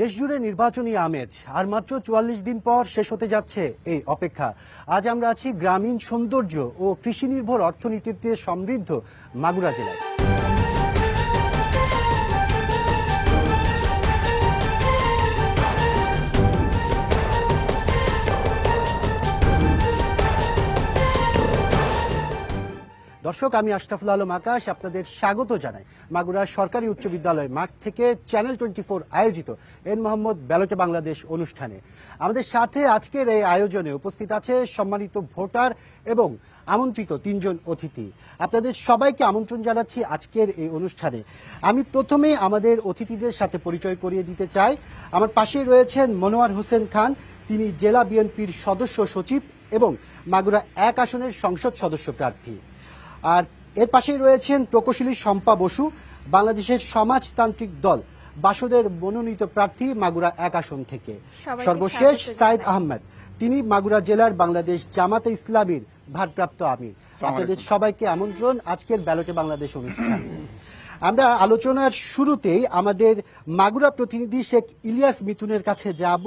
দেশজুড়ে নির্বাচনী আমেজ আর মাত্র ৪৪ দিন পর শেষ হতে যাচ্ছে এই অপেক্ষা। আজ আমরা আছি গ্রামীণ সৌন্দর্য ও কৃষি নির্ভর অর্থনীতিতে সমৃদ্ধ মাগুরা জেলায়। দর্শক, আমি আশরাফুল আলম আকাশ আপনাদের স্বাগত জানাই মাগুরা সরকারি উচ্চ বিদ্যালয় মাঠ থেকে চ্যানেল 24 আয়োজিত এন মোহাম্মদ ব্যালটে বাংলাদেশ অনুষ্ঠানে। আমাদের সাথে আজকের এই আয়োজনে উপস্থিত আছে সম্মানিত ভোটার এবং আমন্ত্রিত 3 জন অতিথি। আপনাদের সবাইকে আমন্ত্রণ জানাচ্ছি আজকের এই অনুষ্ঠানে। আমি প্রথমে আমাদের অতিথিদের সাথে পরিচয় করিয়ে দিতে চাই। আমার পাশে রয়েছেন মনোয়ার হোসেন খান, তিনি জেলা বিএনপির সদস্য সচিব এবং মাগুরা 1 আসনের সংসদ সদস্য প্রার্থী। আর এর পাশেই রয়েছেন প্রকৌশলী শম্পা বসু, বাংলাদেশের সমাজতান্ত্রিক দল বাসদের মনোনীত প্রার্থী মাগুরা 1 আসন থেকে। সর্বশেষ সাইদ আহমেদ, তিনি মাগুরা জেলার বাংলাদেশ জামাতে ইসলামীর ভারপ্রাপ্ত আমির। আপনাদের সবাইকে আমন্ত্রণ আজকের ব্যালটে বাংলাদেশ অনুষ্ঠানে। আমরা আলোচনার শুরুতেই আমাদের মাগুরা প্রতিনিধি শেখ ইলিয়াস মিথুনের কাছে যাব।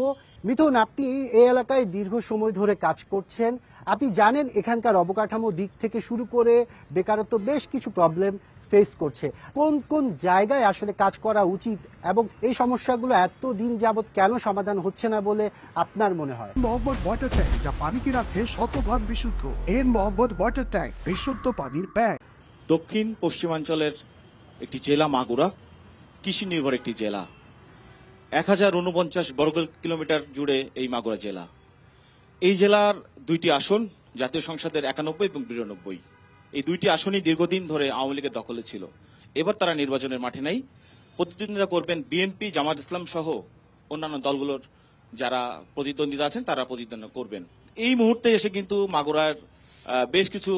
মিথুন, আপনি এই এলাকায় দীর্ঘ সময় ধরে কাজ করছেন, আপনি জানেন এখানকার অবকাঠামো দিক থেকে শুরু করে বেকারত্ব বেশ কিছু প্রবলেম ফেস করছে। কোন কোন জায়গায় আসলে কাজ করা উচিত এবং এই সমস্যাগুলো এত দিন যাবত কেন সমাধান হচ্ছে না বলে আপনার মনে হয়? মোহাম্মদ ওয়াটার ট্যাঙ্ক, যা পানিকে রাখে শতভাগ বিশুদ্ধ। এন মোহাম্মদ ওয়াটার ট্যাঙ্ক, বিশুদ্ধ পানির ব্যাগ। দক্ষিণ পশ্চিমাঞ্চলের একটি জেলা মাগুরা, কৃষি নির্ভর একটি জেলা। 1049 বর্গ কিলোমিটার জুড়ে এই মাগুরা জেলা। এই জেলার 2টি আসন জাতীয় সংসদের 91 এবং 92, এই 2টি আসনই দীর্ঘদিন ধরে আওয়ামী লীগের দখলে ছিল। এবার তারা নির্বাচনের মাঠে নেই, প্রতিদ্বন্দ্বিতা করবেন বিএনপি, জামাত ইসলাম সহ অন্যান্য দলগুলোর যারা প্রতিদ্বন্দ্বিতা আছেন তারা প্রতিদ্বন্দ্বিতা করবেন। এই মুহূর্তে এসে কিন্তু মাগুরার বেশ কিছু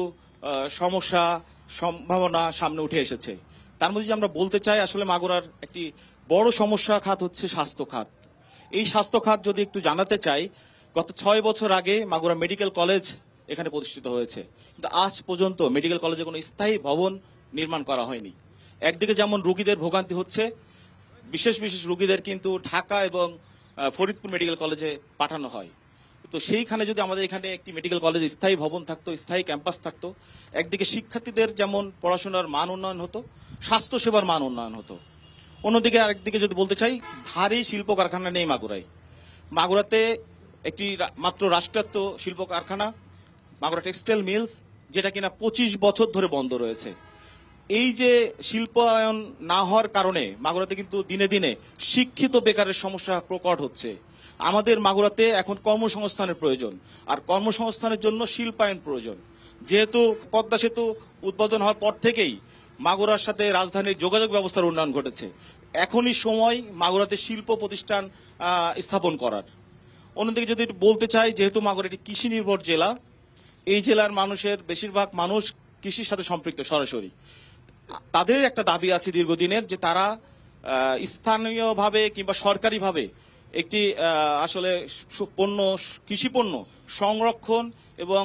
সমস্যা সম্ভাবনা সামনে উঠে এসেছে। তার মধ্যে আমরা বলতে চাই, আসলে মাগুরার একটি বড় সমস্যা খাত হচ্ছে স্বাস্থ্য খাত। এই স্বাস্থ্য খাত যদি একটু জানাতে চাই, গত 6 বছর আগে মাগুরা মেডিকেল কলেজ এখানে প্রতিষ্ঠিত হয়েছে, কিন্তু আজ পর্যন্ত মেডিকেল কলেজে কোনো স্থায়ী ভবন নির্মাণ করা হয়নি। একদিকে যেমন রোগীদের ভোগান্তি হচ্ছে, বিশেষ বিশেষ রোগীদের কিন্তু ঢাকা এবং ফরিদপুর মেডিকেল কলেজে পাঠানো হয়। তো সেইখানে যদি আমাদের এখানে একটি মেডিকেল কলেজ স্থায়ী ভবন থাকতো, স্থায়ী ক্যাম্পাস থাকতো, একদিকে শিক্ষার্থীদের যেমন পড়াশোনার মান উন্নয়ন হতো, স্বাস্থ্যসেবার মান উন্নয়ন হতো। অন্যদিকে আরেকদিকে যদি বলতে চাই, ভারী শিল্প কারখানা নেই মাগুরায়। মাগুরাতে একটি মাত্র রাষ্ট্রায়ত্ত শিল্প কারখানা মাগুরা টেক্সটাইল মিলস, যেটা কিনা 25 বছর ধরে বন্ধ রয়েছে। এই যে শিল্পায়ন না হওয়ার কারণে মাগুরাতে কিন্তু দিনে দিনে শিক্ষিত বেকারের সমস্যা প্রকট হচ্ছে। আমাদের মাগুরাতে এখন কর্মসংস্থানের প্রয়োজন, আর কর্মসংস্থানের জন্য শিল্পায়ন প্রয়োজন। যেহেতু পদ্মা সেতু উদ্বোধন হওয়ার পর থেকেই মাগুরার সাথে রাজধানীর যোগাযোগ ব্যবস্থার উন্নয়ন ঘটেছে। এখনই সময় মাগুরাতে শিল্প প্রতিষ্ঠান স্থাপন করার। অন্যদিকে যদি বলতে চাই, যেহেতু মাগুরা একটি কৃষি নির্ভর জেলা, এই জেলার মানুষের বেশিরভাগ মানুষ কৃষির সাথে সম্পৃক্ত সরাসরি। তাদের একটা দাবি আছে দীর্ঘদিনের, যে তারা স্থানীয়ভাবে কিংবা সরকারিভাবে একটি আসলে পণ্য, কৃষি পণ্য সংরক্ষণ এবং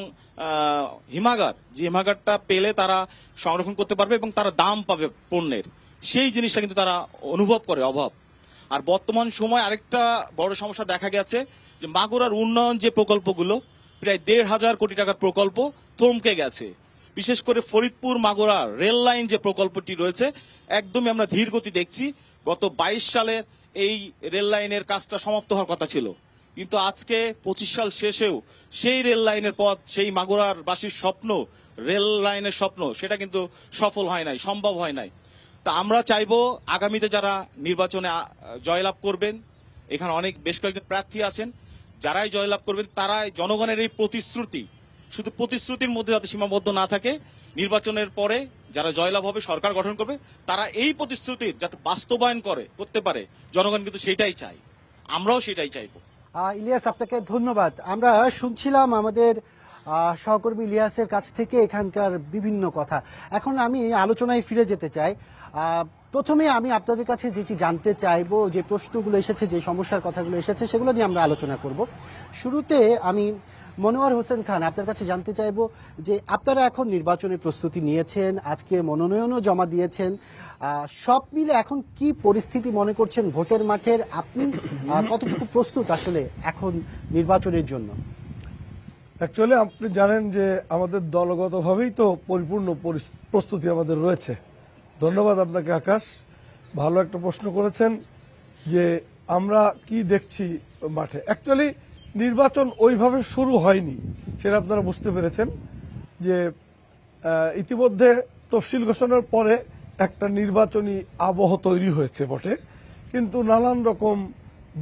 হিমাগার, যে হিমাগারটা পেলে তারা সংরক্ষণ করতে পারবে এবং তারা দাম পাবে পণ্যের, সেই জিনিসটা কিন্তু তারা অনুভব করে অভাব। আর বর্তমান সময় আরেকটা বড় সমস্যা দেখা গেছে, যে মাগুরার উন্নয়ন যে প্রকল্পগুলো, প্রায় 1,500 কোটি টাকার প্রকল্প থমকে গেছে। বিশেষ করে ফরিদপুর মাগুরা রেল লাইন যে প্রকল্পটি রয়েছে, একদমই আমরা ধীর গতি দেখছি। গত 22 সালে এই রেল লাইনের কাজটা সমাপ্ত হওয়ার কথা ছিল, কিন্তু আজকে 25 সাল শেষেও সেই রেল লাইনের পথ, সেই মাগুরার বাসীর স্বপ্ন, রেল লাইনের স্বপ্ন, সেটা কিন্তু সফল হয় নাই, সম্ভব হয় নাই। তা আমরা চাইবো আগামীতে যারা নির্বাচনে জয়লাভ করবেন, এখানে অনেক বেশ কয়েকজন প্রার্থী আছেন, যারাই জয়লাভ করবেন তারাই জনগণের এই প্রতিশ্রুতি, শুধু প্রতিশ্রুতির মধ্যে যাতে সীমাবদ্ধ না থাকে, নির্বাচনের পরে যারা জয়লাভ হবে, সরকার গঠন করবে, তারা এই প্রতিশ্রুতির যাতে বাস্তবায়ন করতে পারে, জনগণ কিন্তু সেটাই চাই, আমরাও সেটাই চাইবো। ইলিয়াস, আপনাকে ধন্যবাদ। আমরা শুনছিলাম আমাদের সহকর্মী ইলিয়াসের কাছ থেকে এখানকার বিভিন্ন কথা। এখন আমি আলোচনায় ফিরে যেতে চাই। প্রথমে আমি আপনাদের কাছে যেটি জানতে চাইবো, যে প্রশ্নগুলো এসেছে, যে সমস্যার কথাগুলো এসেছে, সেগুলো নিয়ে আমরা আলোচনা করব। শুরুতে আমি মনোয়ার হোসেন খান, আপনার কাছে জানতে চাইবো যে আপনারা এখন নির্বাচনের প্রস্তুতি নিয়েছেন, আজকে মনোনয়নও জমা দিয়েছেন, সব মিলে এখন কি পরিস্থিতি মনে করছেন ভোটের মাঠের? আপনি কতটুকু প্রস্তুত আসলে এখন নির্বাচনের জন্য? অ্যাকচুয়ালি আপনি জানেন যে আমাদের দলগতভাবেই তো পরিপূর্ণ প্রস্তুতি আমাদের রয়েছে। ধন্যবাদ আপনাকে আকাশ, ভালো একটা প্রশ্ন করেছেন যে আমরা কি দেখছি মাঠে। অ্যাকচুয়ালি নির্বাচন ওইভাবে শুরু হয়নি, সেটা আপনারা বুঝতে পেরেছেন যে ইতিমধ্যে তফসিল ঘোষণার পরে একটা নির্বাচনী আবহ তৈরি হয়েছে বটে, কিন্তু নানান রকম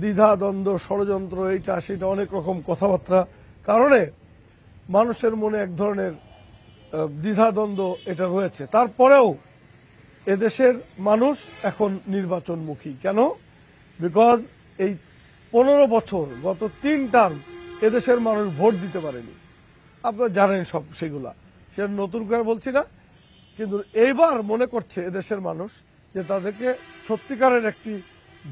দ্বিধা দ্বন্দ্ব, ষড়যন্ত্র, এইটা সেটা অনেক রকম কথাবার্তা কারণে মানুষের মনে এক ধরনের দ্বিধাদ্বন্দ্ব এটা রয়েছে। তারপরেও এদেশের মানুষ এখন নির্বাচনমুখী। কেন? বিকজ এই 15 বছর, গত 3 টার্ম এদেশের মানুষ ভোট দিতে পারেনি। আপনারা জানেন সব সেগুলা, সে নতুন করে বলছি না, কিন্তু এইবার মনে করছে এদেশের মানুষ যে তাদেরকে সত্যিকারের একটি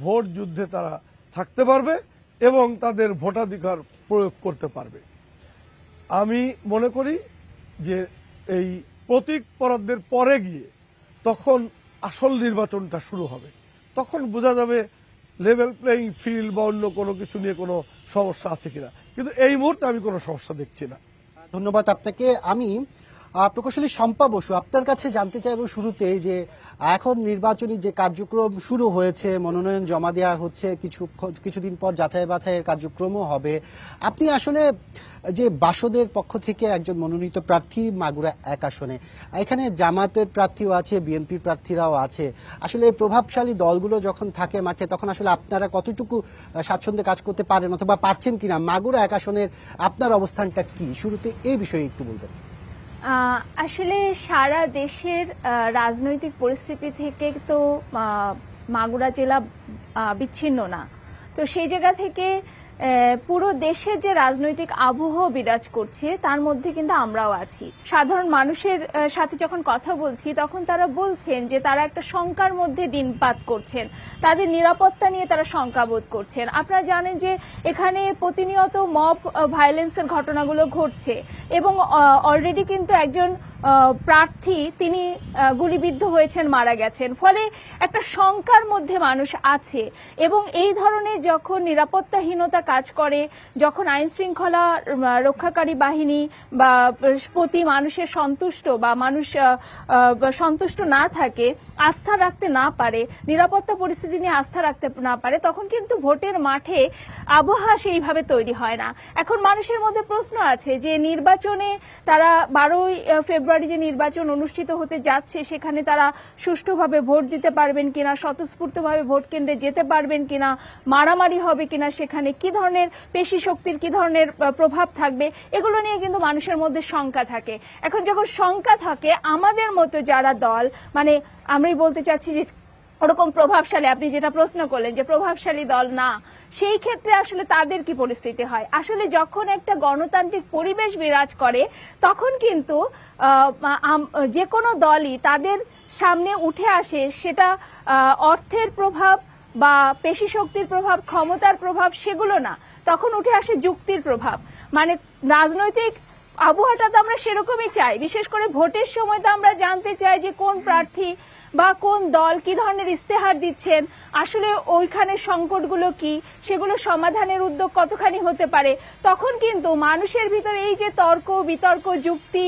ভোট যুদ্ধে তারা থাকতে পারবে এবং তাদের ভোটাধিকার প্রয়োগ করতে পারবে। আমি মনে করি যে এই প্রতীক পরাধদের পরে গিয়ে তখন আসল নির্বাচনটা শুরু হবে, তখন বোঝা যাবে লেভেল প্লেইং ফিল্ড বা অন্য কোনো কিছু নিয়ে কোনো সমস্যা আছে কিনা, কিন্তু এই মুহূর্তে আমি কোনো সমস্যা দেখছি না। ধন্যবাদ আপনাকে। আমি প্রকৌশলী শম্পা বসু, আপনার কাছে জানতে চাইব শুরুতে যে এখন নির্বাচনী যে কার্যক্রম শুরু হয়েছে, মনোনয়ন জমা দেওয়া হচ্ছে, কিছুদিন পর যাচাই বাছাইয়ের কার্যক্রমও হবে। আপনি আসলে যে বাসদের পক্ষ থেকে একজন মনোনীত প্রার্থী মাগুরা 1 আসনে, এখানে জামাতের প্রার্থীও আছে, বিএনপির প্রার্থীরাও আছে। আসলে প্রভাবশালী দলগুলো যখন থাকে মাঠে, তখন আসলে আপনারা কতটুকু স্বাচ্ছন্দ্যে কাজ করতে পারেন অথবা পারছেন কিনা? মাগুরা 1 আসনের আপনার অবস্থানটা কি, শুরুতে এই বিষয়ে একটু বলবেন। আসলে সারা দেশের রাজনৈতিক পরিস্থিতি থেকে তো মাগুরা জেলা বিচ্ছিন্ন না, তো সেই জায়গা থেকে পুরো দেশের যে রাজনৈতিক আবহ বিরাজ করছে তার মধ্যে কিন্তু আমরাও আছি। সাধারণ মানুষের সাথে যখন কথা বলছি তখন তারা বলছেন যে তারা একটা শঙ্কার মধ্যে দিনপাত করছেন, তাদের নিরাপত্তা নিয়ে তারা শঙ্কাবোধ করছেন। আপনারা জানেন যে এখানে প্রতিনিয়ত মব ভায়োলেন্সের ঘটনাগুলো ঘটছে এবং অলরেডি কিন্তু একজন প্রার্থী তিনি গুলিবিদ্ধ হয়েছেন, মারা গেছেন। ফলে একটা শঙ্কার মধ্যে মানুষ আছে এবং এই ধরনের যখন নিরাপত্তাহীনতা কাজ করে, যখন আইন শৃঙ্খলা রক্ষাকারী বাহিনী বা প্রতি মানুষের সন্তুষ্ট বা মানুষ সন্তুষ্ট না থাকে, আস্থা রাখতে না পারে, নিরাপত্তা পরিস্থিতি নিয়ে আস্থা রাখতে না পারে, তখন কিন্তু ভোটের মাঠে আবহাওয়া সেইভাবে তৈরি হয় না। এখন মানুষের মধ্যে প্রশ্ন আছে যে নির্বাচনে তারা 12ই ফেব্রুয়ারি যে নির্বাচন অনুষ্ঠিত হতে যাচ্ছে সেখানে তারা সুষ্ঠুভাবে ভোট দিতে পারবেন কিনা, স্বতঃস্ফূর্তভাবে ভোট কেন্দ্রে যেতে পারবেন কিনা, মারামারি হবে কিনা, সেখানে কি ধরনের পেশি শক্তির কি ধরনের প্রভাব থাকবে, এগুলো নিয়ে কিন্তু মানুষের মধ্যে শঙ্কা থাকে। এখন যখন শঙ্কা থাকে, আমাদের মতো যারা দল, মানে আমরাই বলতে চাচ্ছি যে ওরকম প্রভাবশালী, আপনি যেটা প্রশ্ন করলেন যে প্রভাবশালী দল না, সেই ক্ষেত্রে আসলে তাদের কি পরিস্থিতি হয়? আসলে যখন একটা গণতান্ত্রিক পরিবেশ বিরাজ করে তখন কিন্তু যে কোনো দলই তাদের সামনে উঠে আসে, সেটা অর্থের প্রভাব বা পেশি শক্তির প্রভাব, ক্ষমতার প্রভাব সেগুলো না, তখন উঠে আসে যুক্তির প্রভাব। মানে রাজনৈতিক আবহাওয়াটা তো আমরা সেরকমই চাই, বিশেষ করে ভোটের সময় তো আমরা জানতে চাই যে কোন প্রার্থী বা কোন দল কি ধরনের ইস্তেহার দিচ্ছেন, আসলে ওইখানে সংকটগুলো কি, সেগুলো সমাধানের উদ্যোগ কতখানি হতে পারে। তখন কিন্তু মানুষের ভিতরে এই যে তর্ক বিতর্ক, যুক্তি,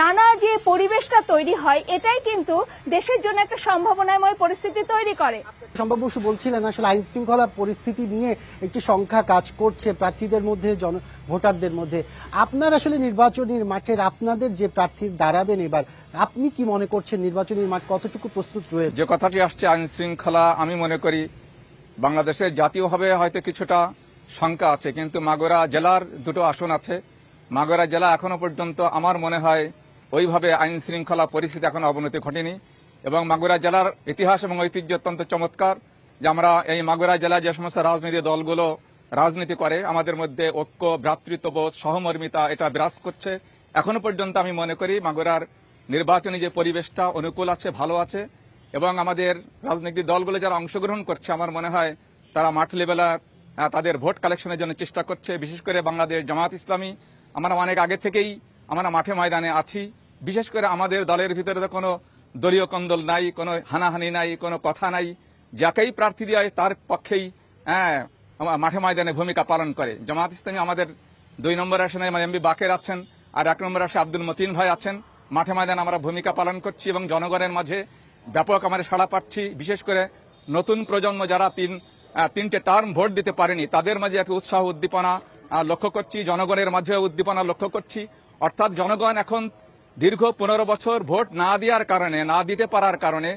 নানা যে পরিবেশটা তৈরি হয়, এটাই কিন্তু দেশের জন্য একটা সম্ভাবনাময় পরিস্থিতি তৈরি করে। শম্পা বসু বলছিলেন আসলে আইন শৃঙ্খলা পরিস্থিতি নিয়ে একটি সংখ্যা কাজ করছে প্রার্থীদের মধ্যে, ভোটারদের মধ্যে। আপনার আসলে নির্বাচনের মাঠের আপনাদের যে প্রার্থী দাঁড়াবেন এবার, আপনি কি মনে করছেন নির্বাচনের মাঠ কতটুকু প্রস্তুত রয়েছে? যে কথাটি আসছে আইন শৃঙ্খলা, আমি মনে করি বাংলাদেশের জাতীয়ভাবে হয়তো কিছুটা শঙ্কা আছে, কিন্তু মাগুরা জেলার 2টো আসন আছে। মাগুরা জেলা এখনো পর্যন্ত আমার মনে হয় ওইভাবে আইন শৃঙ্খলা পরিস্থিতি এখনো অবনতি ঘটেনি এবং মাগুরা জেলার ইতিহাস এবং ঐতিহ্য অত্যন্ত চমৎকার যে আমরা এই মাগুরা জেলায় যে সমস্ত রাজনৈতিক দলগুলো রাজনীতি করে আমাদের মধ্যে ঐক্য, ভ্রাতৃত্ববোধ, সহমর্মিতা এটা বিরাজ করছে। এখনো পর্যন্ত আমি মনে করি মাগুরার নির্বাচনী যে পরিবেশটা অনুকূল আছে, ভালো আছে এবং আমাদের রাজনৈতিক দলগুলো যারা অংশগ্রহণ করছে আমার মনে হয় তারা মাঠ লেভেলে তাদের ভোট কালেকশনের জন্য চেষ্টা করছে। বিশেষ করে বাংলাদেশ জামাত ইসলামী আমরা অনেক আগে থেকেই আমরা মাঠে ময়দানে আছি। বিশেষ করে আমাদের দলের ভিতরে তো কোনো দলীয় কন্দল নাই, কোনো হানাহানি নাই, কোনো কথা নাই। যাকেই প্রার্থী দেওয়া হয় তার পক্ষেই মাঠে ময়দানে ভূমিকা পালন করে। জামাত ইসলামী আমাদের 2 নম্বর আসনে এমবি বাকের আছেন, আর 1 নম্বর আসনে আব্দুল মতিন ভাই আছেন। মাঠে ময়দানে আমরা ভূমিকা পালন করছি এবং জনগণের মাঝে ব্যাপক আমরা সাড়া পাচ্ছি। বিশেষ করে নতুন প্রজন্ম যারা তিনটে টার্ম ভোট দিতে পারেনি তাদের মাঝে একটা উৎসাহ উদ্দীপনা লক্ষ্য করছি, জনগণের মাঝে উদ্দীপনা লক্ষ্য করছি। অর্থাৎ জনগণ এখন দীর্ঘ 15 বছর ভোট না দেওয়ার কারণে, না দিতে পারার কারণে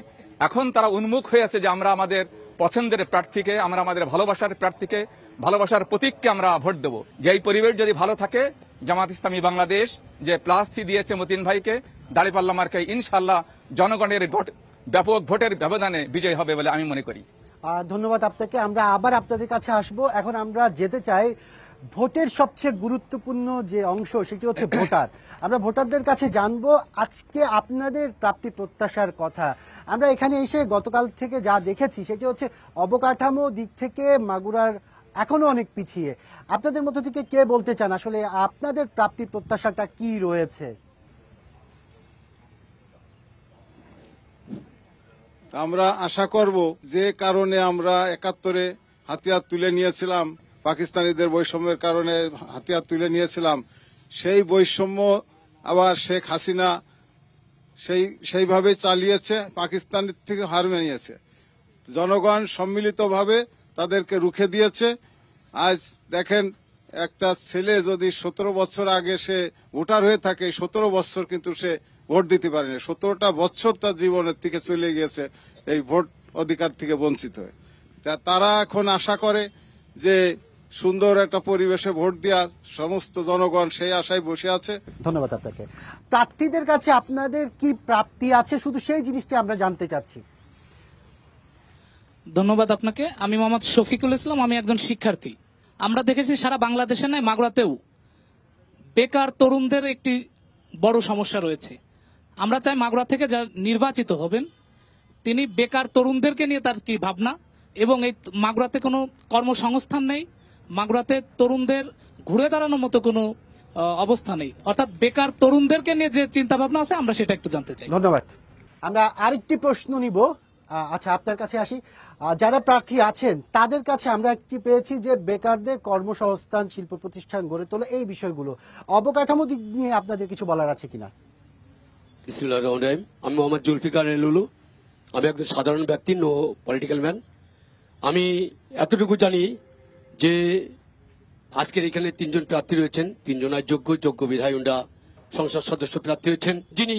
এখন তারা উন্মুখ হয়ে আছে যে আমরা আমাদের পছন্দের প্রার্থীকে, আমরা আমাদের ভালোবাসার প্রার্থীকে, ভালোবাসার প্রতীককে আমরা ভোট দেব। যেই পরিবেশ যদি ভালো থাকে, জামাত ইসলামী বাংলাদেশ যে +3 দিয়েছে মতিন ভাইকে, দাঁড়িপাল্লা মার্কায় ইনশাআল্লাহ জনগণের ব্যাপক ভোটের ব্যবধানে বিজয় হবে বলে আমি মনে করি। ধন্যবাদ আপনাকে। আমরা আবার আপনাদের কাছে আসব। এখন আমরা যেতে চাই ভোটের সবচেয়ে গুরুত্বপূর্ণ যে অংশ, সেটি হচ্ছে ভোটার। আমরা ভোটারদের কাছে জানবো আজকে আপনাদের প্রাপ্তি প্রত্যাশার কথা। আমরা এখানে এসে গতকাল থেকে যা দেখেছি সেটি হচ্ছে অবকাঠামো দিক থেকে মাগুরার এখনো অনেক পিছিয়ে। আপনাদের মধ্য থেকে কে বলতে চান আসলে আপনাদের প্রাপ্তি প্রত্যাশাটা কি রয়েছে? আমরা আশা করব যে কারণে আমরা 71-এ হাতিয়ার তুলে নিয়েছিলাম, পাকিস্তানিদের বৈষম্যের কারণে হাতিয়ার তুলে নিয়েছিলাম, সেই বৈষম্য আবার শেখ হাসিনা সেইভাবে চালিয়েছে, পাকিস্তানের থেকে হার মেনিয়েছে। জনগণ সম্মিলিতভাবে তাদেরকে রুখে দিয়েছে। আজ দেখেন, একটা ছেলে যদি 17 বছর আগে সে ভোটার হয়ে থাকে, 17 বছর কিন্তু সে ভোট দিতে পারেনি। 17টা বছর তার জীবনের থেকে চলে গিয়েছে এই ভোট অধিকার থেকে বঞ্চিত হয়ে। তারা এখন আশা করে যে সুন্দর একটা পরিবেশে ভোট দেওয়ার, সমস্ত জনগণ সেই আশায় বসে আছে। ধন্যবাদ আপনাকে। প্রার্থীদের কাছে আপনাদের কি প্রাপ্তি আছে, শুধু সেই জিনিসটি আমরা জানতে চাচ্ছি। ধন্যবাদ আপনাকে। আমি মোহাম্মদ শফিকুল ইসলাম, আমি একজন শিক্ষার্থী। আমরা দেখেছি সারা বাংলাদেশে নয়, মাগুরাতেও বেকার তরুণদের একটি বড় সমস্যা রয়েছে। আমরা চাই মাগুরা থেকে যা নির্বাচিত হবেন তিনি বেকার তরুণদেরকে নিয়ে তার কি ভাবনা, এবং এই মাগুরাতে কোনো কর্মসংস্থান নেই, মাগুরাতে তরুণদের ঘুরে দাঁড়ানোর মতো কোনো অবস্থা নেই। অর্থাৎ বেকার তরুণদেরকে নিয়ে যে চিন্তা ভাবনা আছে আমরা সেটা একটু জানতে চাই। ধন্যবাদ। আমরা আরেকটি প্রশ্ন নিব। আচ্ছা, আপনার কাছে আসি। যারা প্রার্থী আছেন তাদের কাছে আমরা একটি পেয়েছি যে বেকারদের কর্মসংস্থান, শিল্প প্রতিষ্ঠান গড়ে তোলা, এই বিষয়গুলো অবকাঠামো দিক নিয়ে আপনাদের কিছু বলার আছে কিনা? বিসমিল্লাহির রহমানির রহিম। আমি মোহাম্মদ জুলফিকার লুলু। আমি একজন সাধারণ ব্যক্তি, নো পলিটিক্যাল ম্যান। আমি এতটুকু জানি যে আজকের এখানে 3 জন প্রার্থী রয়েছেন, 3 জনের যোগ্য বিধায়করা সংসদ সদস্য প্রার্থী হয়েছেন। যিনি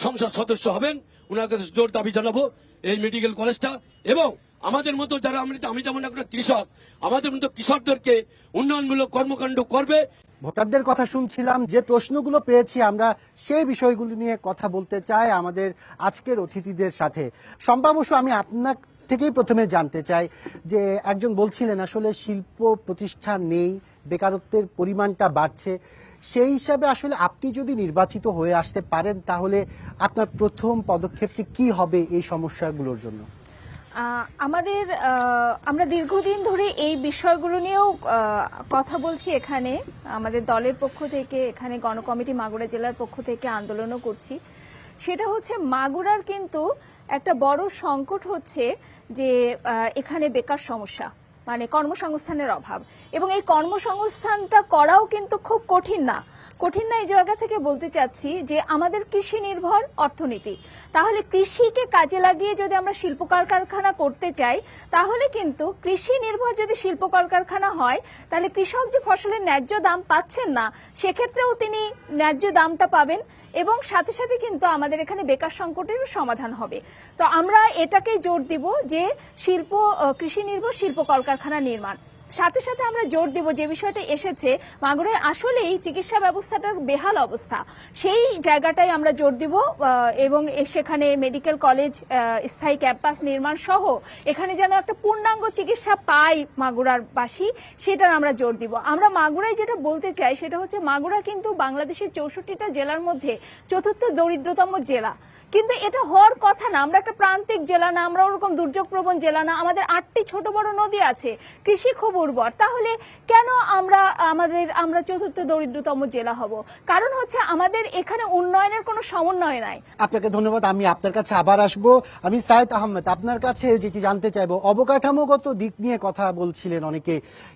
সংসদ সদস্য হবেন ওনার কাছে জোর দাবি জানাবো এই মেডিকেল কলেজটা, এবং আমাদের মতো যারা, আমি যেমন একটা কৃষক, আমাদের মতো কৃষকদেরকে উন্নয়নমূলক কর্মকাণ্ড করবে। ভোটারদের কথা শুনছিলাম, যে প্রশ্নগুলো পেয়েছি আমরা সেই বিষয়গুলো নিয়ে কথা বলতে চাই আমাদের আজকের অতিথিদের সাথে। শম্পা বসু, আমি আপনার থেকেই প্রথমে জানতে চাই যে একজন বলছিলেন আসলে শিল্প প্রতিষ্ঠান নেই, বেকারত্বের পরিমাণটা বাড়ছে। সেই হিসাবে আসলে আপনি যদি নির্বাচিত হয়ে আসতে পারেন তাহলে আপনার প্রথম পদক্ষেপটি কি হবে এই সমস্যাগুলোর জন্য? আমরা দীর্ঘদিন ধরে এই বিষয়গুলো নিয়েও কথা বলছি। এখানে আমাদের দলের পক্ষ থেকে, এখানে গণকমিটি মাগুরা জেলার পক্ষ থেকে আন্দোলনও করছি। সেটা হচ্ছে মাগুরার কিন্তু একটা বড় সংকট হচ্ছে যে এখানে বেকার সমস্যা, মানে কর্মসংস্থানের অভাব, এবং এই কর্মসংস্থানটা করাও কিন্তু খুব কঠিন না এই জায়গা থেকে বলতে চাচ্ছি যে আমাদের কৃষি নির্ভর অর্থনীতি। তাহলে কৃষিকে কাজে লাগিয়ে যদি আমরা শিল্প কলকারখানা করতে চাই, তাহলে কিন্তু কৃষি নির্ভর যদি শিল্প কলকারখানা হয়, তাহলে কৃষক যে ফসলের ন্যায্য দাম পাচ্ছেন না, সেক্ষেত্রেও তিনি ন্যায্য দামটা পাবেন, এবং সাথে সাথে কিন্তু আমাদের এখানে বেকার সংকটেরও সমাধান হবে। তো আমরা এটাকেই জোর দিব যে কৃষি নির্ভর শিল্প কলকারখানা নির্মাণ। সাথে সাথে আমরা জোর দেব যে বিষয়টা এসেছে, মাগুরায় আসলেই চিকিৎসা ব্যবস্থাটার বেহাল অবস্থা, সেই জায়গাটাই আমরা জোর দিব, এবং সেখানে মেডিকেল কলেজ, স্থায়ী ক্যাম্পাস নির্মাণ সহ এখানে যেন একটা পূর্ণাঙ্গ চিকিৎসা পায় মাগুরার বাসী, সেটার আমরা জোর দিব। আমরা মাগুরায় যেটা বলতে চাই সেটা হচ্ছে, মাগুরা কিন্তু বাংলাদেশের 64টা জেলার মধ্যে 4র্থ দরিদ্রতম জেলা, কিন্তু এটা হওয়ার কথা না। আমরা একটা প্রান্তিক জেলা না, আমরা ওরকম দুর্যোগ প্রবণ জেলা না। আমাদের 8টি ছোট বড় নদী আছে, কৃষি খুব উর্বর, তাহলে কেন আমরা চতুর্থ দরিদ্রতম জেলা হব? কারণ হচ্ছে আমাদের এখানে উন্নয়নের কোনো সমন্বয় নাই। আপনাকে ধন্যবাদ। আমি আপনার কাছে আবার আসবো। আমি সায়েদ আহমেদ, আপনার কাছে যেটি জানতে চাইবো, অবকাঠামোগত দিক নিয়ে কথা বলছিলেন অনেকে।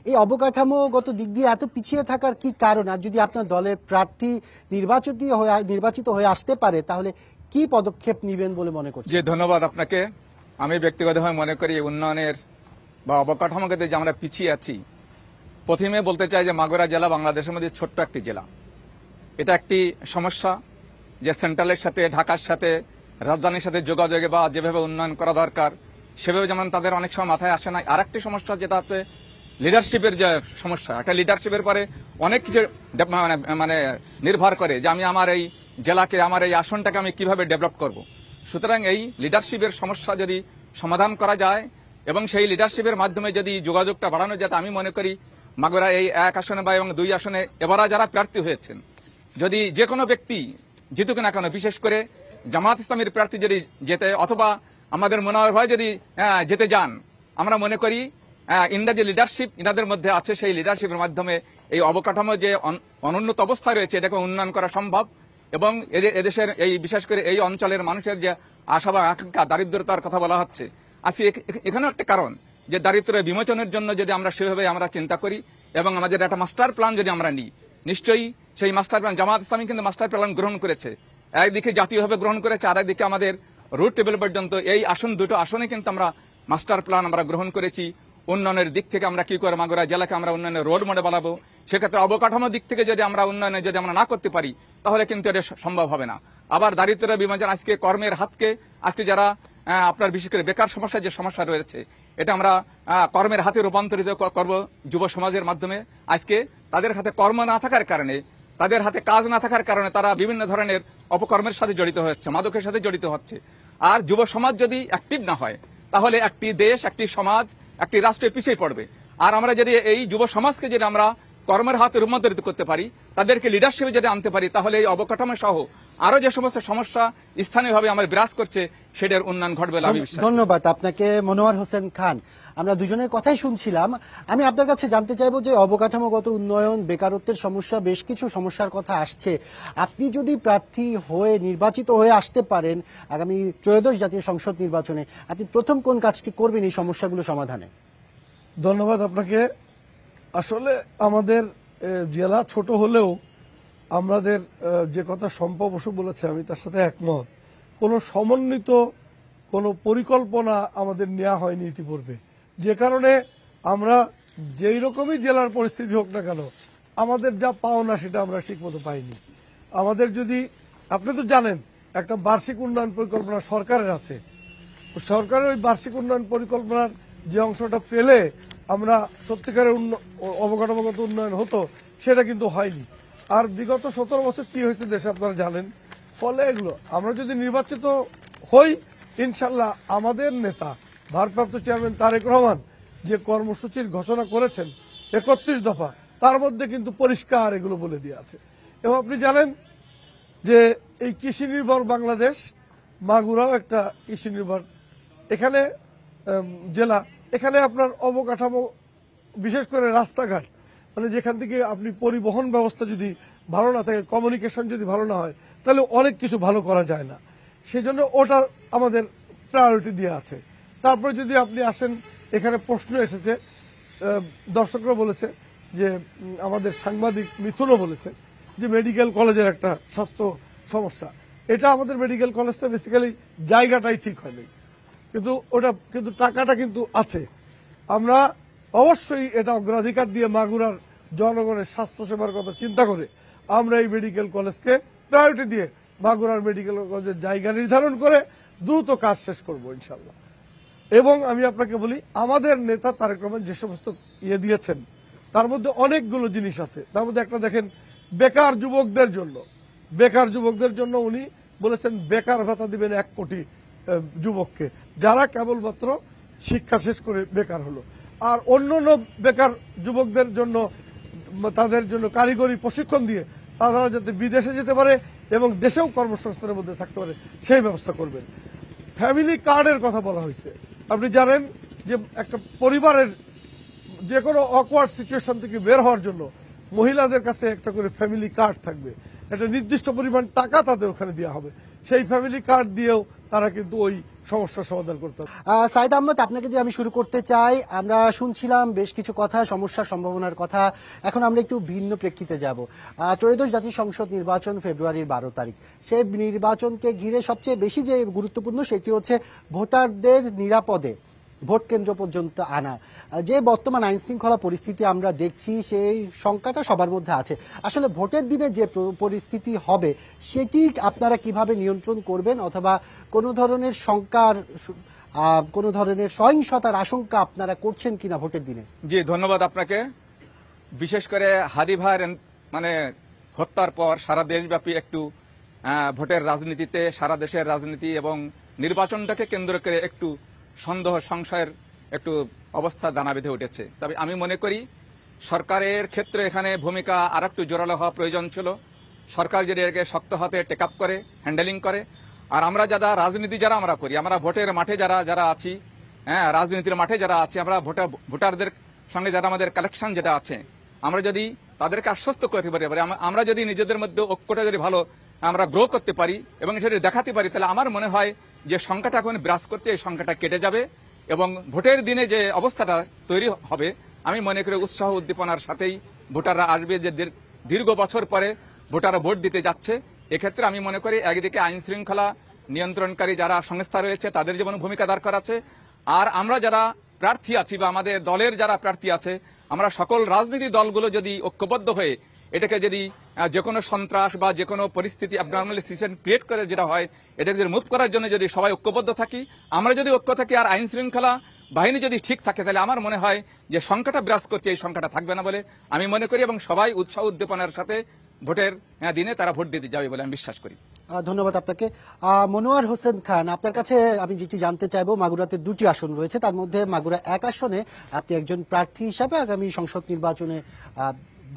এই অবকাঠামোগত দিক দিয়ে এত পিছিয়ে থাকার কি কারণ? আর যদি আপনার দলের প্রার্থী নির্বাচিত হয়ে আসতে পারে, তাহলে কি পদক্ষেপ নেবেন বলে মনে করছেন? যে ধন্যবাদ আপনাকে। আমি ব্যক্তিগতভাবে মনে করি উন্নয়নের বা অবকাঠামোগত যে আমরা পিছিয়ে আছি, প্রথমে বলতে চাই যে মাগুরা জেলা বাংলাদেশের মধ্যে ছোট্ট একটি জেলা। এটা একটি সমস্যা যে সেন্ট্রালের সাথে, ঢাকার সাথে, রাজধানীর সাথে যোগাযোগে বা যেভাবে উন্নয়ন করা দরকার সেভাবে যেমন তাদের অনেক সময় মাথায় আসে না। আর একটি সমস্যা যেটা আছে লিডারশিপের যে সমস্যা, একটা লিডারশিপের পরে অনেক কিছু মানে নির্ভর করে যে আমি আমার এই জেলাকে, আমার এই আসনটাকে আমি কিভাবে ডেভেলপ করব। সুতরাং এই লিডারশিপের সমস্যা যদি সমাধান করা যায় এবং সেই লিডারশিপের মাধ্যমে যদি যোগাযোগটা বাড়ানো যায়, আমি মনে করি মাগুরা এই 1 আসনে বা এবং 2 আসনে এবারে যারা প্রার্থী হয়েছেন, যদি যে কোনো ব্যক্তি জিতুক না কেন, বিশেষ করে জামাত ইসলামের প্রার্থী যদি জেতে অথবা আমাদের মনোহর ভাই যদি যেতে যান, আমরা মনে করি ইন্ডিয়া যে লিডারশিপ ইনাদের মধ্যে আছে, সেই লিডারশিপের মাধ্যমে এই অবকাঠামো যে অনুন্নত অবস্থায় রয়েছে এটাকে উন্নয়ন করা সম্ভব। এবং এদেশের এই বিশেষ করে এই অঞ্চলের মানুষের যে আশা বা আকাঙ্ক্ষা, দারিদ্রতার কথা বলা হচ্ছে, আজকে এখানেও একটা কারণ যে দারিদ্র্য বিমোচনের জন্য যদি আমরা সেভাবে আমরা চিন্তা করি এবং আমাদের একটা মাস্টার প্ল্যান যদি আমরা নিই, নিশ্চয়ই সেই মাস্টার প্ল্যান জামাত ইসলামী কিন্তু মাস্টার প্ল্যান গ্রহণ করেছে, একদিকে জাতীয়ভাবে গ্রহণ করেছে, আর একদিকে আমাদের রুট টেবিল পর্যন্ত এই দুটো আসনে কিন্তু আমরা মাস্টার প্ল্যান আমরা গ্রহণ করেছি। উন্নয়নের দিক থেকে আমরা কি করে মাগুরা জেলাকে আমরা উন্নয়নের রোড মডেল বানাবো, সেক্ষেত্রে অবকাঠামোর দিক থেকে যদি আমরা উন্নয়নে যদি আমরা না করতে পারি তাহলে কিন্তু এটা সম্ভব হবে না। আবার দারিদ্র্য বিমোচন, আজকে কর্মের হাতকে, আজকে যারা আপনার বিশেষ করে বেকার সমস্যার যে সমস্যা রয়েছে, এটা আমরা কর্মের হাতে রূপান্তরিত করব যুব সমাজের মাধ্যমে। আজকে তাদের হাতে কর্ম না থাকার কারণে, তাদের হাতে কাজ না থাকার কারণে তারা বিভিন্ন ধরনের অপকর্মের সাথে জড়িত হচ্ছে, মাদকের সাথে জড়িত হচ্ছে। আর যুব সমাজ যদি অ্যাক্টিভ না হয় তাহলে একটি দেশ, একটি সমাজ, একটি রাষ্ট্র পিছিয়ে পড়বে। আর আমরা যদি এই যুব সমাজকে যদি আমরা কর্মের হাতে রূপান্তরিত করতে পারি, তাদেরকে লিডারশিপে যদি আনতে পারি, তাহলে এই অবকাঠামো সহ আরো যে সমস্ত সমস্যা স্থানীয়ভাবে আমার বিরাজ করছে সেটার উন্নয়ন ঘটবে। ধন্যবাদ আপনাকে মনোয়ার হোসেন খান। আমরা দুজনের কথাই শুনছিলাম। আমি আপনার কাছে জানতে চাইবো যে অবকাঠামোগত উন্নয়ন, বেকারত্বের সমস্যা, বেশ কিছু সমস্যার কথা আসছে। আপনি যদি প্রার্থী হয়ে নির্বাচিত হয়ে আসতে পারেন আগামী 13শ জাতীয় সংসদ নির্বাচনে, আপনি প্রথম কোন কাজটি করবেন এই সমস্যাগুলো সমাধানে? ধন্যবাদ আপনাকে। আসলে আমাদের জেলা ছোট হলেও আমাদের যে কথা শম্পা বসু বলেছে আমি তার সাথে একমত। কোনো সমন্বিত কোনো পরিকল্পনা আমাদের নেওয়া হয়নি ইতিপূর্বে, যে কারণে আমরা যেই রকমই জেলার পরিস্থিতি হোক না কেন আমাদের যা পাওনা সেটা আমরা ঠিক মতো পাইনি। আমাদের যদি, আপনি তো জানেন একটা বার্ষিক উন্নয়ন পরিকল্পনা সরকারের আছে, সরকারের ওই বার্ষিক উন্নয়ন পরিকল্পনার যে অংশটা পেলে আমরা সত্যিকারের অবকাঠামোগত উন্নয়ন হতো, সেটা কিন্তু হয়নি। আর বিগত 17 বছর কি হয়েছে দেশে আপনারা জানেন। ফলে এগুলো আমরা যদি নির্বাচিত হই, ইনশাল্লাহ আমাদের নেতা ভারপ্রাপ্ত চেয়ারম্যান তারেক রহমান যে কর্মসূচির ঘোষণা করেছেন 31 দফা, তার মধ্যে কিন্তু পরিষ্কার এগুলো বলে দিয়ে আছে। এবং আপনি জানেন যে এই কৃষি নির্ভর বাংলাদেশ, মাগুরাও একটা কৃষি নির্ভর এখানে জেলা। এখানে আপনার অবকাঠামো, বিশেষ করে রাস্তাঘাট, মানে যেখান থেকে আপনি পরিবহন ব্যবস্থা যদি ভালো না থাকে, কমিউনিকেশন যদি ভালো না হয়, তাহলে অনেক কিছু ভালো করা যায় না। সেজন্য ওটা আমাদের প্রায়োরিটি দিয়ে আছে। তারপরে যদি আপনি আসেন, এখানে প্রশ্ন এসেছে, দর্শকরা বলেছে যে আমাদের সাংবাদিক মিথুনও বলেছে যে মেডিকেল কলেজের একটা স্বাস্থ্য সমস্যা। এটা আমাদের মেডিকেল কলেজটা বেসিক্যালি জায়গাটাই ঠিক হয়নি, কিন্তু টাকাটা কিন্তু আছে। আমরা অবশ্যই এটা অগ্রাধিকার দিয়ে মাগুরার জনগণের স্বাস্থ্য সেবার কথা চিন্তা করে আমরা এই মেডিকেল কলেজকে প্রায়োরিটি দিয়ে মাগুরার মেডিকেল কলেজের জায়গা নির্ধারণ করে দ্রুত কাজ শেষ করব ইনশাল্লাহ। এবং আমি আপনাকে বলি, আমাদের নেতা তারেক রহমান যে সমস্ত দিয়েছেন তার মধ্যে অনেকগুলো জিনিস আছে। তার মধ্যে একটা দেখেন, বেকার যুবকদের জন্য উনি বলেছেন বেকার ভাতা দিবেন 1 কোটি যুবককে, যারা কেবলমাত্র শিক্ষা শেষ করে বেকার হলো। আর অন্যান্য বেকার যুবকদের জন্য, তাদের জন্য কারিগরি প্রশিক্ষণ দিয়ে তারা যাতে বিদেশে যেতে পারে এবং দেশেও কর্মসংস্থানের মধ্যে থাকতে পারে সেই ব্যবস্থা করবেন। ফ্যামিলি কার্ডের কথা বলা হয়েছে। আপনি জানেন যে একটা পরিবারের যে কোনো অকওয়ার্ড সিচুয়েশন থেকে বের হওয়ার জন্য মহিলাদের কাছে একটা করে ফ্যামিলি কার্ড থাকবে, একটা নির্দিষ্ট পরিমাণ টাকা তাদের ওখানে দেওয়া হবে, সেই ফ্যামিলি কার্ড দিয়েও তারা কিন্তু ওই সমস্যার সমাধান করতে হবে। সাইদ আহমদ, আপনাকে দিয়ে আমি শুরু করতে চাই। আমরা শুনছিলাম বেশ কিছু কথা, সমস্যার সম্ভাবনার কথা। এখন আমরা একটু ভিন্ন প্রেক্ষিতে যাব। ত্রয়োদশ জাতীয় সংসদ নির্বাচন ফেব্রুয়ারির 12 তারিখ। সেই নির্বাচনকে ঘিরে সবচেয়ে বেশি যে গুরুত্বপূর্ণ সেটি হচ্ছে ভোটারদের নিরাপদে ভোট কেন্দ্র পর্যন্ত আনা। যে বর্তমান আইন শৃঙ্খলা পরিস্থিতি আমরা দেখছি, সেই শঙ্কাটা সবার মধ্যে আছে। আসলে ভোটের দিনে যে পরিস্থিতি হবে সেটি আপনারা কিভাবে নিয়ন্ত্রণ করবেন, অথবা কোনো ধরনের শঙ্কার, কোনো ধরনের সহিংসতার আশঙ্কা আপনারা করছেন কিনা ভোটের দিনে? জি, ধন্যবাদ আপনাকে। বিশেষ করে হাদি ভাইয়ের মানে হত্যার পর সারা দেশব্যাপী একটু ভোটের রাজনীতিতে, সারা দেশের রাজনীতি এবং নির্বাচনটাকে কেন্দ্র করে একটু সন্দেহ সংশয়ের একটু অবস্থা দানা বেঁধে উঠেছে। তবে আমি মনে করি সরকারের ক্ষেত্রে এখানে ভূমিকা আর একটু জোরালো হওয়া প্রয়োজন ছিল। সরকার যদি এটাকে শক্ত হাতে টেক আপ করে, হ্যান্ডেলিং করে, আর আমরা যারা রাজনীতি আমরা করি, আমরা ভোটের মাঠে যারা আছি, রাজনীতির মাঠে যারা আছি, আমরা ভোটারদের সঙ্গে যারা আমাদের কালেকশন যেটা আছে, আমরা যদি তাদেরকে আশ্বস্ত করতে পারি, আমরা যদি নিজেদের মধ্যে ঐক্যটা যদি ভালো আমরা গ্রো করতে পারি এবং এটা যদি দেখাতে পারি, তাহলে আমার মনে হয় যে সংখ্যাটা এখন বিরাজ করছে, এই সংখ্যাটা কেটে যাবে এবং ভোটের দিনে যে অবস্থাটা তৈরি হবে, আমি মনে করি উৎসাহ উদ্দীপনার সাথেই ভোটাররা আসবে, যে দীর্ঘ বছর পরে ভোটাররা ভোট দিতে যাচ্ছে। এক্ষেত্রে আমি মনে করি একদিকে আইন শৃঙ্খলা নিয়ন্ত্রণকারী যারা সংস্থা রয়েছে তাদের যেমন ভূমিকা দরকার আছে, আর আমরা যারা প্রার্থী আছি বা আমাদের দলের যারা প্রার্থী আছে, আমরা সকল রাজনীতি দলগুলো যদি ঐক্যবদ্ধ হয়ে এটাকে যদি যে কোনো সন্ত্রাস বা যে কোনো পরিস্থিতি অ্যাবনর্মাল সিচুয়েশন ক্রিয়েট করে যেটা হয়, এটাকে যদি মুভ করার জন্য যদি সবাই ঐক্যবদ্ধ থাকি, আমরা যদি ঐক্য থাকি আর আইন শৃঙ্খলা বাহিনী যদি ঠিক থাকে, তাহলে আমার মনে হয় যে সংখ্যাটা বিরাজ করছে এই সংখ্যাটা থাকবে না বলে আমি মনে করি, এবং সবাই উৎসাহ উদ্দীপনার সাথে ভোটের দিনে তারা ভোট দিতে যাবে বলে আমি বিশ্বাস করি। ধন্যবাদ আপনাকে। মনোয়ার হোসেন খান, আপনার কাছে আমি যেটি জানতে চাইবো, মাগুরাতে 2টি আসন রয়েছে, তার মধ্যে মাগুরা 1 আসনে আপনি একজন প্রার্থী হিসাবে আগামী সংসদ নির্বাচনে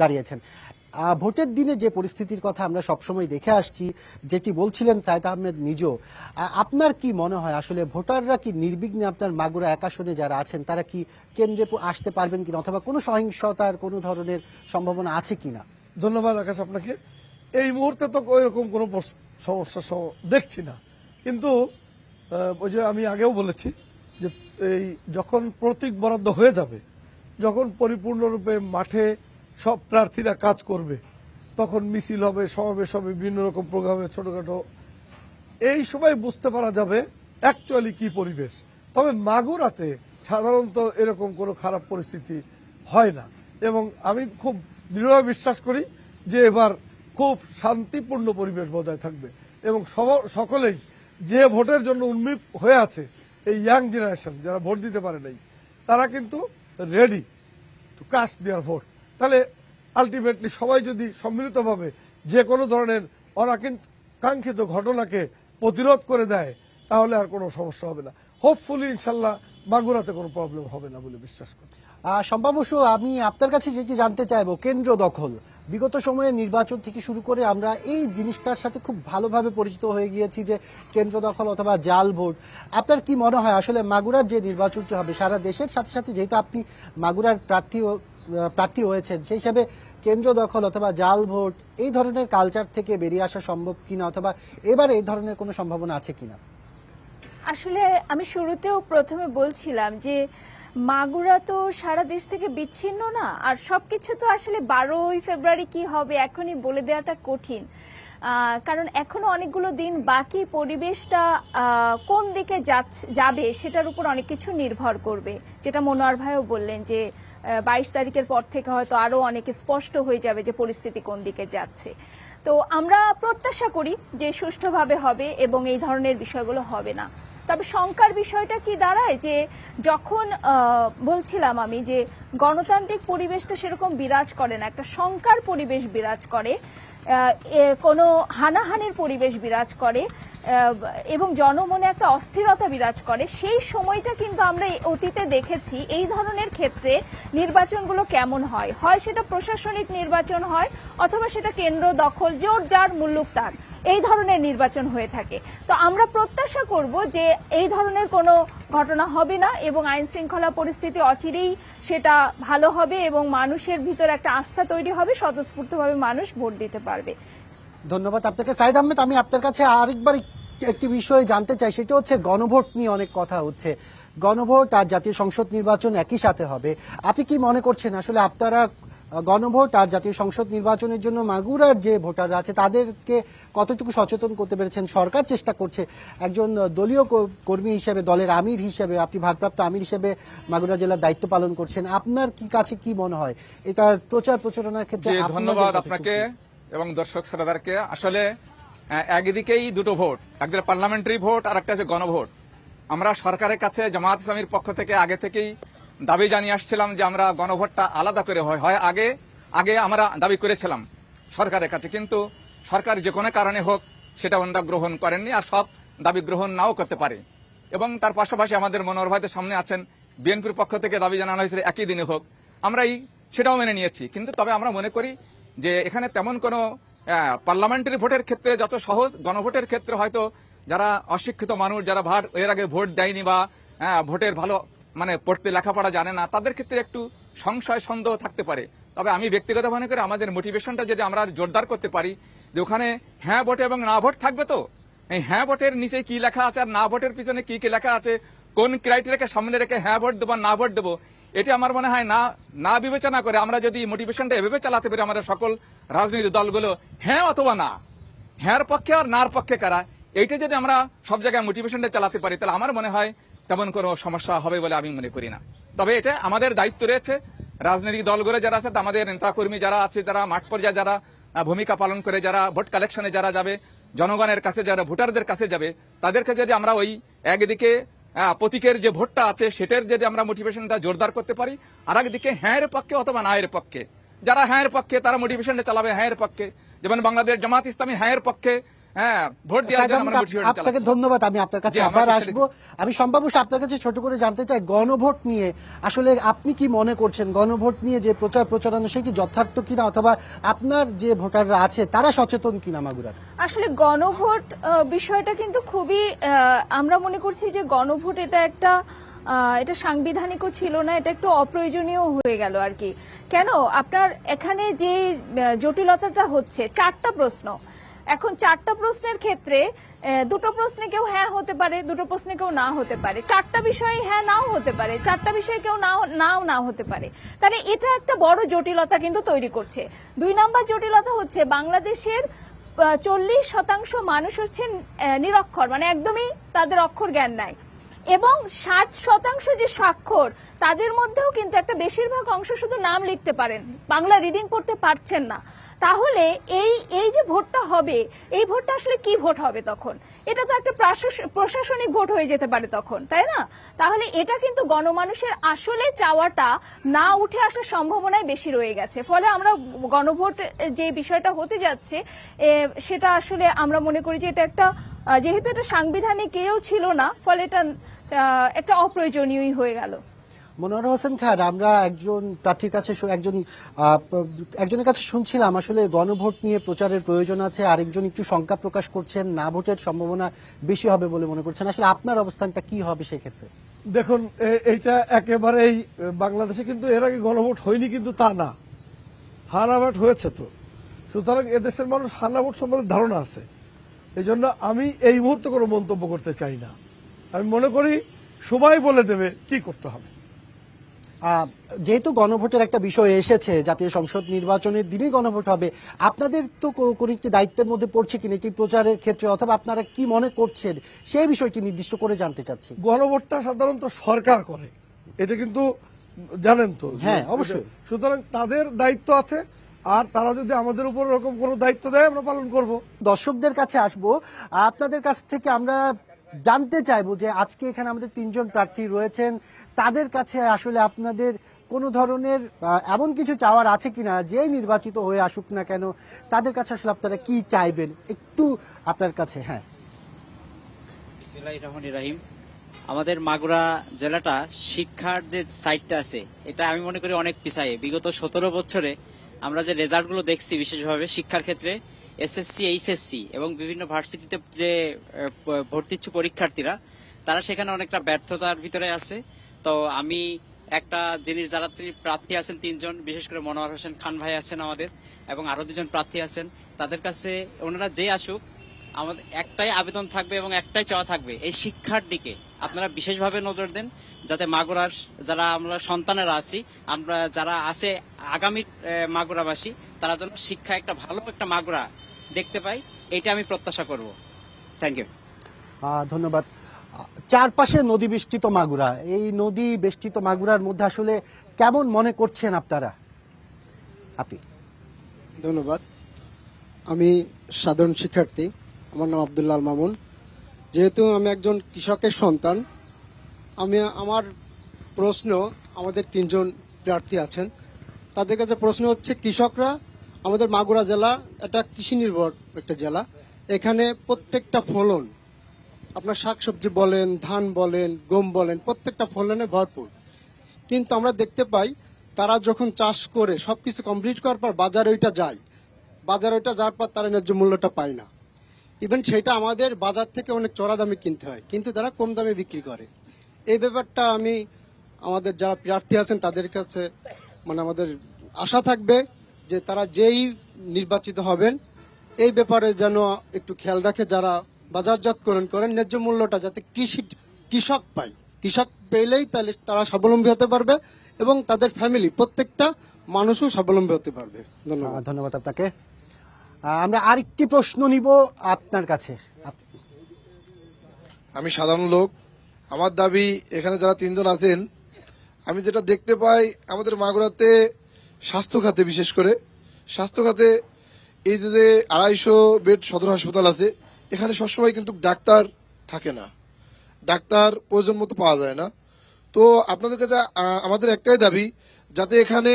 দাঁড়িয়েছেন। ভোটের দিনে যে পরিস্থিতির কথা আমরা সবসময় দেখে আসছি, যেটি বলছিলেন সাইদ আহমেদ নিজেও, আপনার কি মনে হয় আসলে ভোটাররা কি নির্বিঘ্নে আপনার মাগুরা 1 আসনে যারা আছেন তারা কি কেন্দ্রে আসতে পারবেন কিনা, অথবা কোনো সহিংসতার কোনো ধরনের সম্ভাবনা আছে কিনা? ধন্যবাদ আকাশ আপনাকে। এই মুহূর্তে তো ওইরকম কোনো সমস্যা দেখছি না, কিন্তু ওই যে আমি আগেও বলেছি যে এই যখন প্রতীক বরাদ্দ হয়ে যাবে, যখন পরিপূর্ণরূপে মাঠে সব প্রার্থীরা কাজ করবে, তখন মিছিল হবে, সমাবেশ হবে, বিভিন্ন রকম প্রোগ্রামে ছোটখাটো, এই সময় বুঝতে পারা যাবে অ্যাকচুয়ালি কি পরিবেশ। তবে মাগুরাতে সাধারণত এরকম কোনো খারাপ পরিস্থিতি হয় না, এবং আমি খুব দৃঢ়ভাবে বিশ্বাস করি যে এবার খুব শান্তিপূর্ণ পরিবেশ বজায় থাকবে, এবং সকলেই যে ভোটের জন্য উন্মুখ হয়ে আছে, এই ইয়াং জেনারেশন যারা ভোট দিতে পারে নাই, তারা কিন্তু ready to caste there vote. তাহলে আলটিমেটলি সবাই যদি সম্মিলিতভাবে যে কোনো ধরনের অনাকাঙ্ক্ষিত ঘটনাকে প্রতিরোধ করে দেয়, তাহলে আর কোনো সমস্যা হবে না। হোপফুলি ইনশাল্লাহ মাগুরাতে কোনো প্রবলেম হবে না বলে বিশ্বাস করি। সম্ভবত আমি আপনার কাছে যেটি জানতে চাইবো, কেন্দ্র দখল। বিগত সময়ে নির্বাচন থেকে শুরু করে আমরা এই জিনিসটার সাথে খুব ভালোভাবে পরিচিত হয়ে গিয়েছি যে কেন্দ্র দখল অথবা জাল ভোট। আপনার কি মনে হয় আসলে মাগুরার যে নির্বাচনটি হবে সারা দেশের সাথে সাথে, যেহেতু আপনি মাগুরার প্রার্থী হয়েছেন, সেই হিসাবে কেন্দ্র দখল অথবা জাল ভোট এই ধরনের কালচার থেকে বেরিয়ে আসা সম্ভব কিনা, অথবা এবার এই ধরনের কোনো সম্ভাবনা আছে কিনা? আসলে আমি শুরুতেও প্রথমে বলছিলাম যে মাগুরা তো সারা দেশ থেকে বিচ্ছিন্ন না, আর সবকিছু তো আসলে 12ই ফেব্রুয়ারি কি হবে এখনই বলে দেওয়াটা কঠিন, কারণ এখনো অনেকগুলো দিন বাকি। পরিবেশটা কোন দিকে যাবে সেটার উপর অনেক কিছু নির্ভর করবে, যেটা মনোয়ার ভাইও বললেন যে 22 তারিখের পর থেকে হয়তো আরো অনেক স্পষ্ট হয়ে যাবে যে পরিস্থিতি কোন দিকে যাচ্ছে। তো আমরা প্রত্যাশা করি যে সুষ্ঠুভাবে হবে এবং এই ধরনের বিষয়গুলো হবে না। তবে শঙ্কার বিষয়টা কি দাঁড়ায়, যে যখন বলছিলাম আমি যে গণতান্ত্রিক পরিবেশটা সেরকম বিরাজ করে না, একটা শঙ্কার পরিবেশ বিরাজ করে, কোনো হানাহানির পরিবেশ বিরাজ করে এবং জনমনে একটা অস্থিরতা বিরাজ করে, সেই সময়টা কিন্তু আমরা অতীতে দেখেছি এই ধরনের ক্ষেত্রে নির্বাচনগুলো কেমন হয় সেটা প্রশাসনিক নির্বাচন হয় অথবা সেটা কেন্দ্র দখল, যার মুল্লুক তার, এই ধরনের নির্বাচন হয়ে থাকে। তো আমরা প্রত্যাশা করব যে এই ধরনের কোনো ঘটনা হবে না এবং আইন শৃঙ্খলা পরিস্থিতি অচিরেই সেটা ভালো হবে এবং মানুষের ভিতর একটা আস্থা তৈরি হবে, স্বতঃস্ফূর্তভাবে মানুষ ভোট দিতে পারবে। ধন্যবাদ আপনাকে সাইদ আহমেদ। আমি আপনার কাছে আরেকবার একটি বিষয় জানতে চাই, সেটা হচ্ছে গণভোট নিয়ে অনেক কথা হচ্ছে। গণভোট আর জাতীয় সংসদ নির্বাচন একই সাথে হবে। আপনি কি মনে করছেন আসলে আপনারা গণভোট আর জাতীয় সংসদ নির্বাচনের জন্য মাগুরার যে ভোটাররা আছে তাদেরকে কতটুকু সচেতন করতে পেরেছেন? সরকার চেষ্টা করছে, একজন দলীয় কর্মী হিসেবে, দলের আমির হিসেবে, আপনি ভারপ্রাপ্ত আমির হিসেবে মাগুরা জেলার দায়িত্ব পালন করছেন, আপনার কি কাছে কি মনে হয় এটার প্রচার প্রচারণার ক্ষেত্রে? ধন্যবাদ আপনাকে এবং দর্শক শ্রোতাদেরকে। আসলে একদিকেই দুটো ভোট, একটা পার্লামেন্টারি ভোট আর একটা হচ্ছে গণভোট। আমরা সরকারের কাছে জামায়াত ইসলামীর পক্ষ থেকে আগে থেকেই দাবি জানিয়ে আসছিলাম যে আমরা গণভোটটা আলাদা করে হয় আগে আমরা দাবি করেছিলাম সরকারের কাছে, কিন্তু সরকার যে কোনো কারণে হোক সেটা ওনারা গ্রহণ করেননি, আর সব দাবি গ্রহণ নাও করতে পারে। এবং তার পাশাপাশি আমাদের মনোহর ভাইদের সামনে আছেন, বিএনপির পক্ষ থেকে দাবি জানানো হয়েছিল একই দিনে হোক, আমরা সেটাও মেনে নিয়েছি। কিন্তু তবে আমরা মনে করি যে এখানে তেমন কোনো পার্লামেন্টারি ভোটের ক্ষেত্রে যত সহজ, গণভোটের ক্ষেত্রে হয়তো যারা অশিক্ষিত মানুষ, যারা এর আগে ভোট দেয়নি বা ভোটের ভালো মানে পড়তে লেখাপড়া জানে না, তাদের ক্ষেত্রে একটু সংশয় সন্দেহ থাকতে পারে। তবে আমি ব্যক্তিগত মনে করি আমাদের মোটিভেশনটা যদি আমরা জোরদার করতে পারি যে ওখানে হ্যাঁ ভোট এবং না ভোট থাকবে, তো এই হ্যাঁ ভোটের নিচে কি লেখা আছে আর না ভোটের পিছনে কি কি লেখা আছে, কোন ক্রাইটেরিয়াকে সামনে রেখে হ্যাঁ ভোট দেবো না ভোট দেবো, এটা আমার মনে হয় না বিবেচনা করে আমরা যদি মোটিভেশনটা এভাবে চালাতে পারি, আমরা সকল রাজনৈতিক দলগুলো হ্যাঁ অথবা না, হ্যাঁর পক্ষে আর নার পক্ষে কারা, এইটা যদি আমরা সব জায়গায় মোটিভেশনটা চালাতে পারি, তাহলে আমার মনে হয় তেমন কোনো সমস্যা হবে বলে আমি মনে করি না। তবে এটা আমাদের দায়িত্ব রয়েছে, রাজনৈতিক দলগুলো যারা আছে, আমাদের নেতাকর্মী যারা আছে, যারা মাঠ পর্যায়ে যারা ভূমিকা পালন করে, যারা ভোট কালেকশনে যারা যাবে, জনগণের কাছে যারা ভোটারদের কাছে যাবে, তাদেরকে যদি আমরা ওই একদিকে প্রতীকের যে ভোটটা আছে সেটার যদি আমরা মোটিভেশনটা জোরদার করতে পারি, আর একদিকে হ্যাঁর পক্ষে অথবা না এর পক্ষে, যারা হ্যাঁর পক্ষে তারা মোটিভেশনটা চালাবে হ্যাঁর পক্ষে, যেমন বাংলাদেশ জামাত ইসলামী হ্যাঁর পক্ষে ভোট দেওয়ার জন্য আমরা মোটিভেশন চালাচ্ছি। আপনাকে ধন্যবাদ। আমি আপনার কাছে আবার আসবো। আমি সম্ভাব্য আপনার কাছে ছোট করে জানতে চাই, গণভোট নিয়ে আসলে আপনি কি মনে করছেন? গণভোট নিয়ে যে প্রচারণা সে কি যথার্থ কিনা, অথবা আপনার যে ভোটাররা আছে তারা সচেতন কিনা মাগুরার? আসলে গণভোট বিষয়টা কিন্তু খুবই, আমরা মনে করছি যে গণভোট এটা সাংবিধানিকও ছিল না, এটা একটু অপ্রয়োজনীয় হয়ে গেল আর কি। কেন? আপনার এখানে যে জটিলতাটা হচ্ছে, 4টা প্রশ্ন, এখন 4টা প্রশ্নের ক্ষেত্রে দুটো প্রশ্নে কেউ হ্যাঁ হতে পারে, দুটো প্রশ্নে কেউ না হতে পারে, 4টা বিষয়ে হ্যাঁ নাও হতে পারে, 4টা বিষয়ে কেউ না হতে পারে। তাহলে এটা একটা বড় জটিলতা কিন্তু তৈরি করছে। 2 নম্বর জটিলতা হচ্ছে বাংলাদেশের 40% মানুষ হচ্ছেন নিরক্ষর, মানে একদমই তাদের অক্ষর জ্ঞান নাই, এবং 60% যে স্বাক্ষর তাদের মধ্যেও কিন্তু একটা বেশিরভাগ অংশ শুধু নাম লিখতে পারেন, বাংলা রিডিং করতে পারছেন না। তাহলে এই যে ভোটটা হবে, এই ভোটটা আসলে কি ভোট হবে তখন? এটা তো একটা প্রশাসনিক ভোট হয়ে যেতে পারে তখন, তাই না? তাহলে এটা কিন্তু গণমানুষের আসলে চাওয়াটা না উঠে আসার সম্ভাবনাই বেশি রয়ে গেছে। ফলে আমরা গণভোট যে বিষয়টা হতে যাচ্ছে সেটা আসলে আমরা মনে করি যে এটা একটা, যেহেতু এটা সাংবিধানিকেও ছিল না, ফলে এটা একটা অপ্রয়োজনীয়ই হয়ে গেল। মনোহর হোসেন খান, আমরা একজন প্রার্থীর কাছে একজনের কাছে শুনছিলাম আসলে গণভোট নিয়ে প্রচারের প্রয়োজন আছে, আরেকজন একটু শঙ্কা প্রকাশ করছেন না ভোটের সম্ভাবনা বেশি হবে বলে মনে করছেন। আসলে আপনার অবস্থানটা কি হবে সেক্ষেত্রে? দেখুন, এইটা একেবারেই, বাংলাদেশে কিন্তু এর আগে গণভোট হয়নি কিন্তু তা না, হানাভোট হয়েছে। তো সুতরাং এদেশের মানুষ হানাভোট সম্বন্ধে ধারণা আছে, এই জন্য আমি এই মুহূর্তে কোনো মন্তব্য করতে চাই না। আমি মনে করি সবাই বলে দেবে কি করতে হবে। যেহেতু গণভোটের একটা বিষয় এসেছে, জাতীয় সংসদ নির্বাচনের দিনে গণভোট হবে, আপনাদের তো কোনো একটি দায়িত্বের মধ্যে পড়ছে কিনা এটি প্রচারের ক্ষেত্রে, অথবা আপনারা কি মনে করছেন সেই বিষয়টি নির্দিষ্ট করে জানতে চাচ্ছি। গণভোটটা সাধারণত সরকার করে, এটা কিন্তু জানেন তো। হ্যাঁ, অবশ্যই। সুতরাং তাদের দায়িত্ব আছে, আর তারা যদি আমাদের উপর এরকম কোনো দায়িত্ব দেয় আমরা পালন করব। দর্শকদের কাছে আসবো, আপনাদের কাছ থেকে আমরা জানতে চাইবো যে আজকে এখানে আমাদের 3 জন প্রার্থী রয়েছেন, তাদের কাছে আসলে আপনাদের কোনো ধরনের এমন কিছু চাওয়ার আছে কিনা, যে নির্বাচিত হয়ে আসুক না কেন তাদের কাছে আসলে আপনারা কি চাইবেন, একটু আপনার কাছে। হ্যাঁ, বিসমিল্লাহির রহমানির রহিম। আমাদের মাগুরা জেলাটা শিক্ষার যে সাইডটা আছে, এটা আমি মনে করি অনেক পিছায়ে। বিগত 17 বছরে আমরা যে রেজাল্টগুলো দেখছি বিশেষভাবে শিক্ষার ক্ষেত্রে, এসএসসি, এইচএসসি এবং বিভিন্ন ভার্সিটিতে যে ভর্তি ইচ্ছুক পরীক্ষার্থীরা, তারা সেখানে অনেকটা ব্যর্থতার ভিতরে আছে। তো আমি একটা জিনিস, যারা প্রার্থী আছেন 3 জন, বিশেষ করে মনোয়ার হোসেন খান ভাই আছেন আমাদের, এবং আরো 2 জন প্রার্থী আছেন, তাদের কাছে ওনারা যে আসুক, আমাদের একটাই আবেদন থাকবে এবং একটাই চাওয়া থাকবে, এই শিক্ষার দিকে আপনারা বিশেষভাবে নজর দেন, যাতে মাগুরার যারা আমরা সন্তানেরা আছি, আমরা যারা আছে আগামী মাগুরাবাসী, তারা যেন শিক্ষা একটা ভালো একটা মাগুরা দেখতে পাই, এটা আমি প্রত্যাশা করব। Thank you. ধন্যবাদ। চারপাশে নদী বেষ্টিত মাগুরা, এই নদী বেষ্টিত মাগুরার মধ্যে আসলে কেমন মনে করছেন আপনারা? আপনি। ধন্যবাদ। আমি সাধারণ শিক্ষার্থী, আমার নাম আব্দুল্লাহ আল মামুন। যেহেতু আমি একজন কৃষকের সন্তান, আমার প্রশ্ন, আমাদের 3 জন প্রার্থী আছেন, তাদের কাছে প্রশ্ন হচ্ছে, কৃষকরা, আমাদের মাগুরা জেলা একটা কৃষি নির্ভর একটা জেলা, এখানে প্রত্যেকটা ফলন, আপনার শাকসবজি বলেন, ধান বলেন, গম বলেন, প্রত্যেকটা ফলনে ভরপুর। কিন্তু আমরা দেখতে পাই তারা যখন চাষ করে সবকিছু কমপ্লিট করার পর বাজারে ওইটা যায়, বাজারে ওইটা যাওয়ার পর তারা ন্যায্য মূল্যটা পায় না। ইভেন সেটা আমাদের বাজার থেকে অনেক চড়া দামে কিনতে হয়, কিন্তু তারা কম দামে বিক্রি করে। এই ব্যাপারটা আমি আমাদের যারা প্রার্থী আছেন তাদের কাছে আমাদের আশা থাকবে যে তারা যেই নির্বাচিত হবেন এই ব্যাপারে যেন একটু খেয়াল রাখে, যারা বাজারজাতকরণ করেন ন্যায্য মূল্যটা যাতে কৃষক পায়। কৃষক পেলেই তাহলে তারা স্বাবলম্বী হতে পারবে এবং তাদের ফ্যামিলি, প্রত্যেকটা মানুষও স্বাবলম্বী হতে পারবে। ধন্যবাদ। ধন্যবাদ আপনাকে। আমরা আরেকটি প্রশ্ন নিব আপনার কাছে। আমি সাধারণ লোক, আমার দাবি, এখানে যারা 3 জন আছেন, আমি যেটা দেখতে পাই আমাদের মাগুরাতে স্বাস্থ্য খাতে, বিশেষ করে স্বাস্থ্য খাতে, এই যে 250 বেড সদর হাসপাতাল আছে, এখানে সবসময় কিন্তু ডাক্তার থাকে না, ডাক্তার প্রয়োজন মতো পাওয়া যায় না। তো আপনাদের কাছে আমাদের একটাই দাবি, যাতে এখানে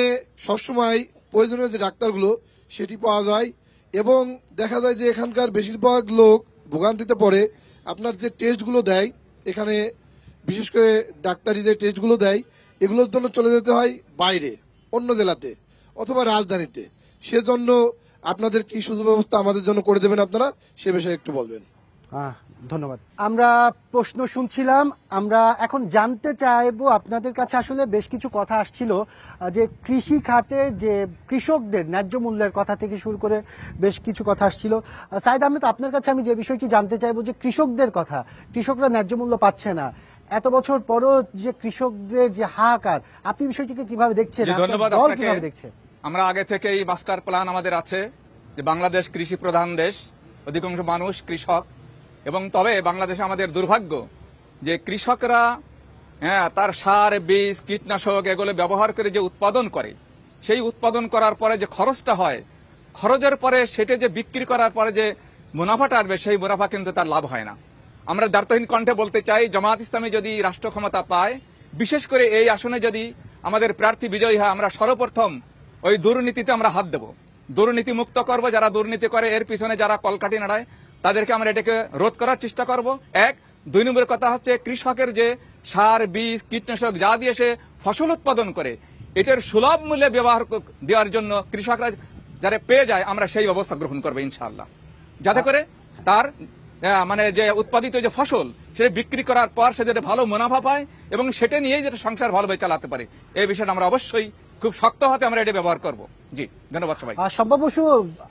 সবসময় প্রয়োজনীয় যে ডাক্তারগুলো সেটি পাওয়া যায়, এবং দেখা যায় যে এখানকার বেশিরভাগ লোক ভোগান্তিতে পড়ে। আপনার যে টেস্টগুলো দেয় এখানে, বিশেষ করে ডাক্তারি যে টেস্টগুলো দেয়, এগুলোর জন্য চলে যেতে হয় বাইরে, অন্য জেলাতে অথবা রাজধানীতে। সেজন্য আপনাদের কি সুব্যবস্থা আমাদের জন্য করে দেবেন আপনারা, সে বিষয়ে একটু বলবেন। ধন্যবাদ। আমরা প্রশ্ন শুনছিলাম, আমরা এখন জানতে চাইবো আপনাদের কাছে। আসলে বেশ কিছু কথা আসছিল যে কৃষি খাতের যে কৃষকদের ন্যায্য মূল্যের কথা থেকে শুরু করে বেশ কিছু কথা আসছিল। সাইদ আহমেদ, আপনার কাছে আমি যে বিষয়টি জানতে চাইবো যে কৃষকদের কথা, কৃষকরা ন্যায্য মূল্য পাচ্ছে না, এত বছর পরও যে কৃষকদের যে হাহাকার, আপনি বিষয়টিকে কিভাবে দেখছেন? ধন্যবাদ আপনাকে। কিভাবে দেখছেন? আমরা আগে থেকেই মাস্টার প্ল্যান আমাদের আছে যে বাংলাদেশ কৃষি প্রধান দেশ, অধিকাংশ মানুষ কৃষক, এবং তবে বাংলাদেশে আমাদের দুর্ভাগ্য যে কৃষকরা তার সার, বীজ, কীটনাশক এগুলো ব্যবহার করে যে উৎপাদন করে, সেই উৎপাদন করার পরে যে খরচটা হয়, খরচের পরে সেটা যে বিক্রি করার পরে যে মুনাফাটা আসবে, সেই মুনাফা কিন্তু তার লাভ হয় না। আমরা দ্বার্থহীন কণ্ঠে বলতে চাই, জামায়াত ইসলামী যদি রাষ্ট্র ক্ষমতা পায়, বিশেষ করে এই আসনে যদি আমাদের প্রার্থী বিজয়ী হয়, আমরা সর্বপ্রথম ওই দুর্নীতিতে আমরা হাত দেব, দুর্নীতি মুক্ত করব। যারা দুর্নীতি করে, এর পিছনে যারা কলকাঠি নাড়ায়, তাদেরকে আমরা এটাকে রোধ করার চেষ্টা করব। 1 2 নম্বর কথা হচ্ছে, কৃষকের যে সার, বীজ, কীটনাশক যা দিয়ে সে ফসল উৎপাদন করে, এটার সুলভ মূল্যে ব্যবহার দেওয়ার জন্য কৃষকরা যারা পেয়ে যায়, আমরা সেই ব্যবস্থা গ্রহণ করবো ইনশাআল্লাহ, যাতে করে তার যে উৎপাদিত যে ফসল সেটা বিক্রি করার পর সে যাতে ভালো মুনাফা পায় এবং সেটা নিয়েই যেটা সংসার ভালোভাবে চালাতে পারে। এই বিষয়টা আমরা অবশ্যই খুব শক্ত হাতে আমরা এটা ব্যবহার করব। জি, ধন্যবাদ সবাই। সম্ভব বসু,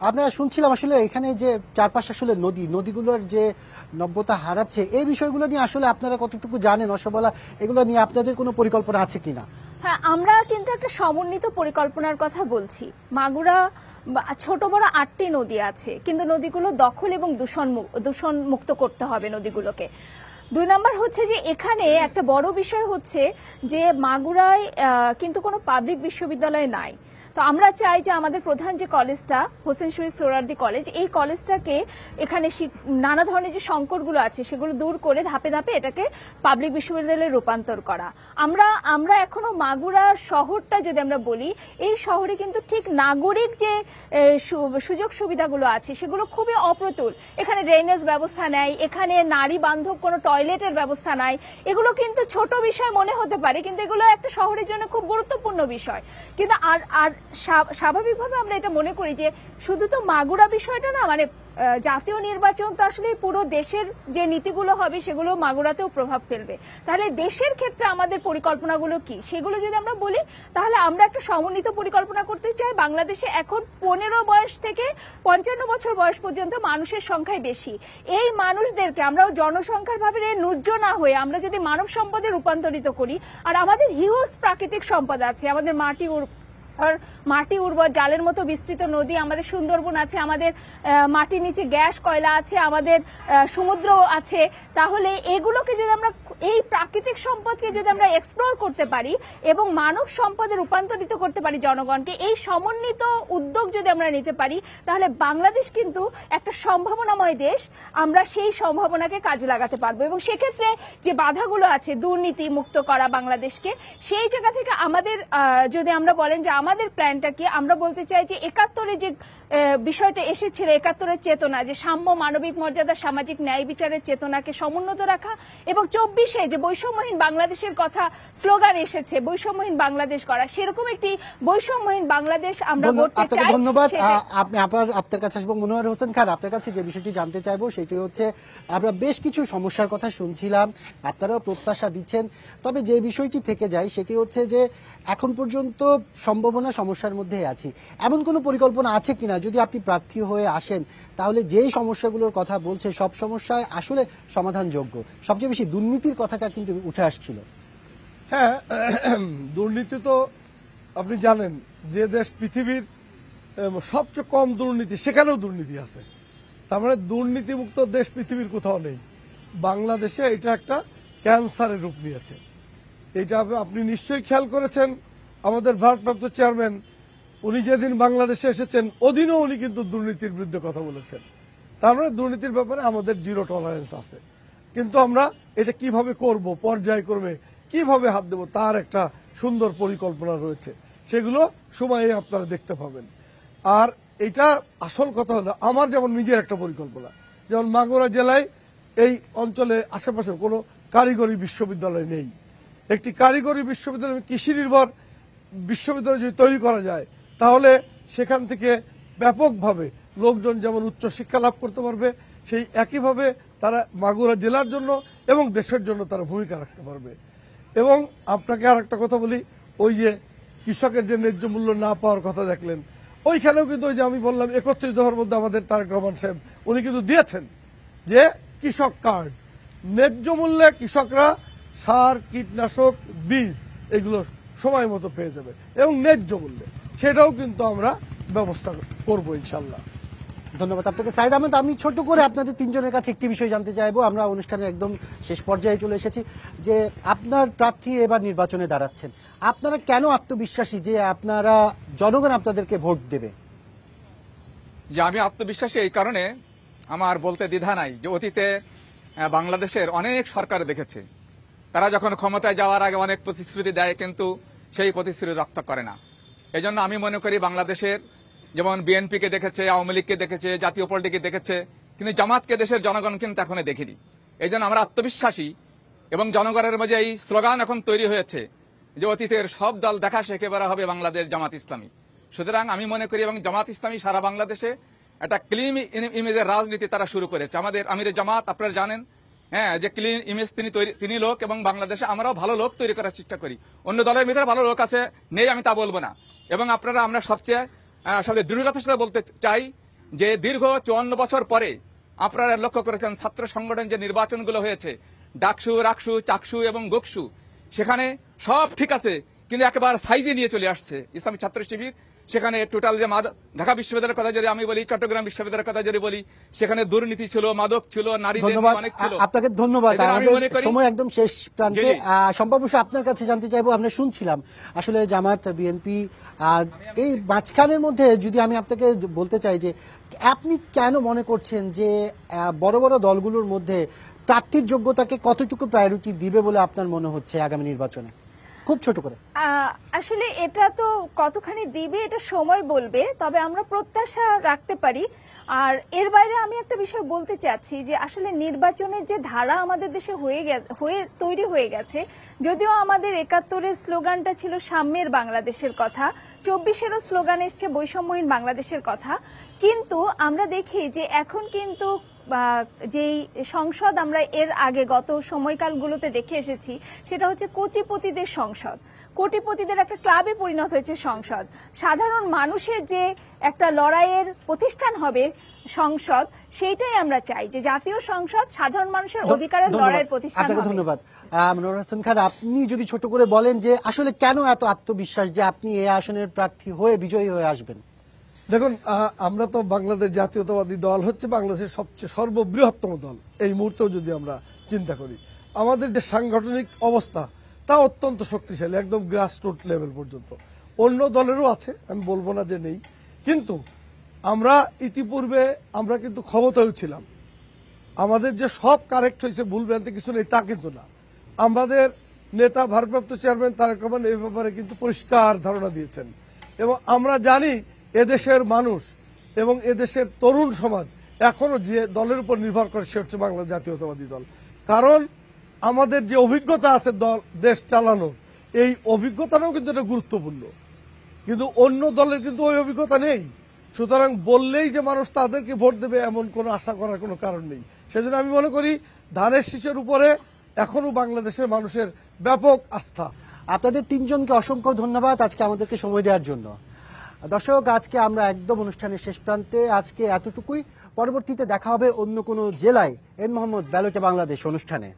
আমরা শুনছিলাম আসলে এখানে যে চারপাশে আসলে নদীগুলোর যে নব্যতা হারাচ্ছে, এই বিষয়গুলো নিয়ে আসলে আপনারা কতটুকু জানেন? অসবলা, এগুলো নিয়ে আপনাদের কোনো পরিকল্পনা আছে কিনা? হ্যাঁ, আমরা কিন্তু একটা সমন্বিত পরিকল্পনার কথা বলছি। মাগুরা ছোট বড় 8টি নদী আছে, কিন্তু নদীগুলো দখল এবং দূষণ মুক্ত করতে হবে নদীগুলোকে। 2 নম্বর হচ্ছে যে এখানে একটা বড় বিষয় হচ্ছে যে মাগুরায় কিন্তু কোনো পাবলিক বিশ্ববিদ্যালয় নাই। তো আমরা চাই যে আমাদের প্রধান যে কলেজটা, হোসেন শহীদ সোহরাওয়ার্দী কলেজ, এই কলেজটাকে এখানে নানা ধরনের যে সংকটগুলো আছে সেগুলো দূর করে ধাপে ধাপে এটাকে পাবলিক বিশ্ববিদ্যালয়ে রূপান্তর করা। আমরা এখনো মাগুরা শহরটা যদি আমরা বলি, এই শহরে কিন্তু ঠিক নাগরিক যে সুযোগ সুবিধাগুলো আছে সেগুলো খুবই অপ্রতুল। এখানে ড্রেনেজ ব্যবস্থা নাই, এখানে নারী বান্ধব কোনো টয়লেটের ব্যবস্থা নাই। এগুলো কিন্তু ছোট বিষয় মনে হতে পারে, কিন্তু এগুলো একটা শহরের জন্য খুব গুরুত্বপূর্ণ বিষয়। কিন্তু আর স্বাভাবিকভাবে আমরা এটা মনে করি যে শুধু তো মাগুরা বিষয়টা না, মানে জাতীয় নির্বাচন তো আসলে পুরো দেশের যে নীতিগুলো হবে সেগুলো মাগুরাতেও প্রভাব ফেলবে। তাহলে দেশের ক্ষেত্রে আমাদের পরিকল্পনাগুলো কি সেগুলো যদি আমরা বলি, তাহলে আমরা একটা সমন্বিত পরিকল্পনা করতে চাই। বাংলাদেশে এখন 15 বয়স থেকে 55 বছর বয়স পর্যন্ত মানুষের সংখ্যাই বেশি। এই মানুষদেরকে আমরা জনসংখ্যার ভাবে ন্যূর্য না হয়ে আমরা যদি মানব সম্পদে রূপান্তরিত করি, আর আমাদের হিউজ প্রাকৃতিক সম্পদ আছে, আমাদের মাটি উর্বর, জালের মতো বিস্তৃত নদী, আমাদের সুন্দরবন আছে, আমাদের মাটির নিচে গ্যাস কয়লা আছে, আমাদের সমুদ্র আছে। তাহলে এগুলোকে যদি আমরা, এই প্রাকৃতিক সম্পদকে যদি আমরা এক্সপ্লোর করতে পারি এবং মানব সম্পদে রূপান্তরিত করতে পারি জনগণকে, এই সমন্বিত উদ্যোগ যদি আমরা নিতে পারি, তাহলে বাংলাদেশ কিন্তু একটা সম্ভাবনাময় দেশ। আমরা সেই সম্ভাবনাকে কাজে লাগাতে পারবো এবং সেক্ষেত্রে যে বাধাগুলো আছে, দুর্নীতি মুক্ত করা বাংলাদেশকে, সেই জায়গা থেকে আমাদের যদি আমরা বলেন যে আমাদের প্ল্যানটা কি, আমরা বলতে চাই যে 71-এ যে বিষয়টা এসেছিল, 71-এর চেতনা, যে সাম্য, মানবিক মর্যাদা, সামাজিক ন্যায় বিচারের চেতনাকে সমুন্নত রাখা, এবং 24-এ যে বৈষম্যহীন বাংলাদেশের কথা স্লোগান এসেছে, বৈষম্যহীন বাংলাদেশ করা, সেরকম একটি বৈষম্যহীন বাংলাদেশ আমরা গড়তে আপনাকে চাই। ধন্যবাদ। আপনার কাছে আসবো মনোয়ার হোসেন খান, আপনার কাছে যে বিষয়টি জানতে চাইবো সেটি হচ্ছে, আমরা বেশ কিছু সমস্যার কথা শুনছিলাম, আপনারাও প্রত্যাশা দিচ্ছেন, তবে যে বিষয়টি থেকে যায় সেটি হচ্ছে যে এখন পর্যন্ত সম্ভাবনা সমস্যার মধ্যে আছি, এমন কোনো পরিকল্পনা আছে কিনা, যদি আপনি প্রার্থী হয়ে আসেন তাহলে যেই সমস্যাগুলোর কথা বলছে সব সমস্যায় আসলে সমাধানযোগ্য? সবচেয়ে বেশি দুর্নীতির কথাটা কিন্তু উঠে আসছিল। হ্যাঁ, দুর্নীতি তো আপনি জানেন যে দেশ পৃথিবীর সবচেয়ে কম দুর্নীতি, সেখানেও দুর্নীতি আছে। তার মানে দুর্নীতিমুক্ত দেশ পৃথিবীর কোথাও নেই। বাংলাদেশে এটা একটা ক্যান্সারের রূপ নিয়েছে। এটা আপনি নিশ্চয়ই খেয়াল করেছেন, আমাদের ভারপ্রাপ্ত চেয়ারম্যান উনি যেদিন বাংলাদেশে এসেছেন ওদিনও উনি কিন্তু দুর্নীতির বিরুদ্ধে কথা বলেছেন। তার মানে দুর্নীতির ব্যাপারে আমাদের জিরো টলারেন্স আছে, কিন্তু আমরা এটা কিভাবে করব, পর্যায়ক্রমে কিভাবে হাত দেব, তার একটা সুন্দর পরিকল্পনা রয়েছে, সেগুলো সময়ে আপনারা দেখতে পাবেন। আর এটা আসল কথা হলো, আমার যেমন নিজের একটা পরিকল্পনা, যেমন মাগুরা জেলায় এই অঞ্চলে আশেপাশে কোনো কারিগরি বিশ্ববিদ্যালয় নেই। একটি কারিগরি বিশ্ববিদ্যালয়, কৃষি নির্ভর বিশ্ববিদ্যালয় যদি তৈরি করা যায়, তাহলে সেখান থেকে ব্যাপকভাবে লোকজন যেমন উচ্চশিক্ষা লাভ করতে পারবে, সেই একইভাবে তারা মাগুরা জেলার জন্য এবং দেশের জন্য তারা ভূমিকা রাখতে পারবে। এবং আপনাকে আর একটা কথা বলি, ওই যে কৃষকের যে ন্যায্য মূল্য না পাওয়ার কথা দেখলেন, ওইখানেও কিন্তু ওই যে আমি বললাম 31 দফার মধ্যে আমাদের তারেক রহমান সাহেব উনি কিন্তু দিয়েছেন যে কৃষক কার্ড, ন্যায্য মূল্যে কৃষকরা সার, কীটনাশক, বীজ এগুলো সময় মতো পেয়ে যাবে এবং ন্যায্য মূল্যে, সেটাও কিন্তু আমরা ব্যবস্থা করবো ইনশাল্লাহ। ধন্যবাদ আপনাকে সাইদ আহমেদ। আমি ছোট করে আপনাদের তিনজনের কাছে একটি বিষয় জানতে চাইবো, আমরা অনুষ্ঠানের একদম শেষ পর্যায়ে চলে এসেছি, যে আপনার প্রার্থী এবার নির্বাচনে দাঁড়াচ্ছেন, আপনারা কেন আত্মবিশ্বাসী যে আপনারা জনগণ আপনাদেরকে ভোট দেবে? যে আমি আত্মবিশ্বাসী এই কারণে, আমার বলতে দ্বিধা নাই যে অতীতে বাংলাদেশের অনেক সরকার দেখেছে, তারা যখন ক্ষমতায় যাওয়ার আগে অনেক প্রতিশ্রুতি দেয় কিন্তু সেই প্রতিশ্রুতি রক্ষা করে না। এজন্য আমি মনে করি বাংলাদেশের যেমন বিএনপিকে দেখেছে, আওয়ামী লীগকে দেখেছে, জাতীয় পার্টিকে দেখেছে, কিন্তু জামাতকে দেশের জনগণ কিন্তু এখনো দেখিনি। এই জন্য আমরা আত্মবিশ্বাসী এবং জনগণের মাঝে এই স্লোগান এখন তৈরি হয়েছে যে অতীতের সব দল দেখা একেবারে হবে বাংলাদেশ জামাত ইসলামী। সুতরাং আমি মনে করি, এবং জামাত ইসলামী সারা বাংলাদেশে একটা ক্লিন ইমেজের রাজনীতি তারা শুরু করেছে। আমাদের আমিরে জামাত আপনারা জানেন, হ্যাঁ, যে ক্লিন ইমেজ তিনি লোক, এবং বাংলাদেশে আমরাও ভালো লোক তৈরি করার চেষ্টা করি। অন্য দলের ভিতরে ভালো লোক আছে, নেই আমি তা বলবো না। এবং আমরা সবচেয়ে দৃঢ়তার সাথে বলতে চাই যে দীর্ঘ 54 বছর পরে আপনারা লক্ষ্য করেছেন ছাত্র সংগঠন যে নির্বাচনগুলো হয়েছে, ডাকসু, রাকসু, চাকসু এবং গোকসু, সেখানে সব ঠিক আছে, কিন্তু একেবারে সাইজে নিয়ে চলে আসছে ইসলামী ছাত্র শিবির। সেখানে টোটাল যে ঢাকা বিশ্ববিদ্যালয়ের কথা যদি আমি বলি, চট্টগ্রাম বিশ্ববিদ্যালয়ের কথা যদি বলি, সেখানে দুর্নীতি ছিল, মাদক ছিল, নারীদের অনেক ছিল। আপনাকে ধন্যবাদ। আমাদের সময় একদম শেষ প্রান্তে। সম্ভব আপনার কাছে জানতে চাইবো, আমরা শুনছিলাম আসলে জামাত, বিএনপি, এই মাঝখানের মধ্যে যদি আমি আপনাকে বলতে চাই যে আপনি কেন মনে করছেন যে বড় বড় দলগুলোর মধ্যে প্রার্থীর যোগ্যতাকে কতটুকু প্রায়োরিটি দিবে বলে আপনার মনে হচ্ছে আগামী নির্বাচনে? খুব ছোট করে। আসলে এটা তো কতখানি দিবে এটা সময় বলবে, তবে আমরা প্রত্যাশা রাখতে পারি আর এর বাইরে আমি একটা বিষয় বলতে চাচ্ছি যে আসলে নির্বাচনের যে ধারা আমাদের দেশে তৈরি হয়ে গেছে, যদিও আমাদের ৭১-এর স্লোগানটা ছিল সাম্যের বাংলাদেশের কথা, ২৪-এরও স্লোগান এসছে বৈষম্যহীন বাংলাদেশের কথা, কিন্তু আমরা দেখি যে এখন কিন্তু যেই সংসদ আমরা এর আগে গত সময়কালগুলোতে দেখে এসেছি সেটা হচ্ছে কোটিপতিদের সংসদ, কোটিপতিদের একটা ক্লাবে পরিণত হয়েছে সংসদ। সাধারণ মানুষের যে একটা লড়াইয়ের প্রতিষ্ঠান হবে সংসদ, সেইটাই আমরা চাই যে জাতীয় সংসদ সাধারণ মানুষের অধিকারের লড়াইয়ের প্রতিষ্ঠান আপনাকে হবে। ধন্যবাদ। মনোয়ার হোসেন খান, আপনি যদি ছোট করে বলেন যে আসলে কেন এত আত্মবিশ্বাস যে আপনি এই আসনের প্রার্থী হয়ে বিজয়ী হয়ে আসবেন? দেখুন, আমরা তো বাংলাদেশ জাতীয়তাবাদী দল হচ্ছে বাংলাদেশের সবচেয়ে সর্ববৃহত্তম দল এই মুহূর্তেও যদি আমরা চিন্তা করি। আমাদের যে সাংগঠনিক অবস্থা তা অত্যন্ত শক্তিশালী, একদম গ্রাসরুট লেভেল পর্যন্ত। অন্য দলেরও আছে, আমি বলবো না যে নেই, কিন্তু আমরা ইতিপূর্বে আমরা কিন্তু ক্ষমতায় ছিলাম। আমাদের যে সব কারেক্ট হয়েছে, ভুল ভ্রান্তি কিছু নেই তা কিন্তু না। আমাদের নেতা ভারপ্রাপ্ত চেয়ারম্যান তারেক রহমান এই ব্যাপারে কিন্তু পরিষ্কার ধারণা দিয়েছেন, এবং আমরা জানি এদেশের মানুষ এবং এদেশের তরুণ সমাজ এখনো যে দলের উপর নির্ভর করে সে হচ্ছে বাংলাদেশ জাতীয়তাবাদী দল। কারণ আমাদের যে অভিজ্ঞতা আছে দেশ চালানোর, এই অভিজ্ঞতাটাও কিন্তু এটা গুরুত্বপূর্ণ, কিন্তু অন্য দলের কিন্তু ওই অভিজ্ঞতা নেই। সুতরাং বললেই যে মানুষ তাদেরকে ভোট দেবে এমন কোনো আশা করার কোনো কারণ নেই। সেজন্য আমি মনে করি ধানের শীষের উপরে এখনো বাংলাদেশের মানুষের ব্যাপক আস্থা। আপনাদের তিনজনকে অসংখ্য ধন্যবাদ আজকে আমাদেরকে সময় দেওয়ার জন্য। দর্শক, আজকে আমরা একদম অনুষ্ঠানের শেষ প্রান্তে, আজকে এতটুকুই। পরবর্তীতে দেখা হবে অন্য কোনো জেলায় এন মোহাম্মদ ব্যালটে বাংলাদেশ অনুষ্ঠানে।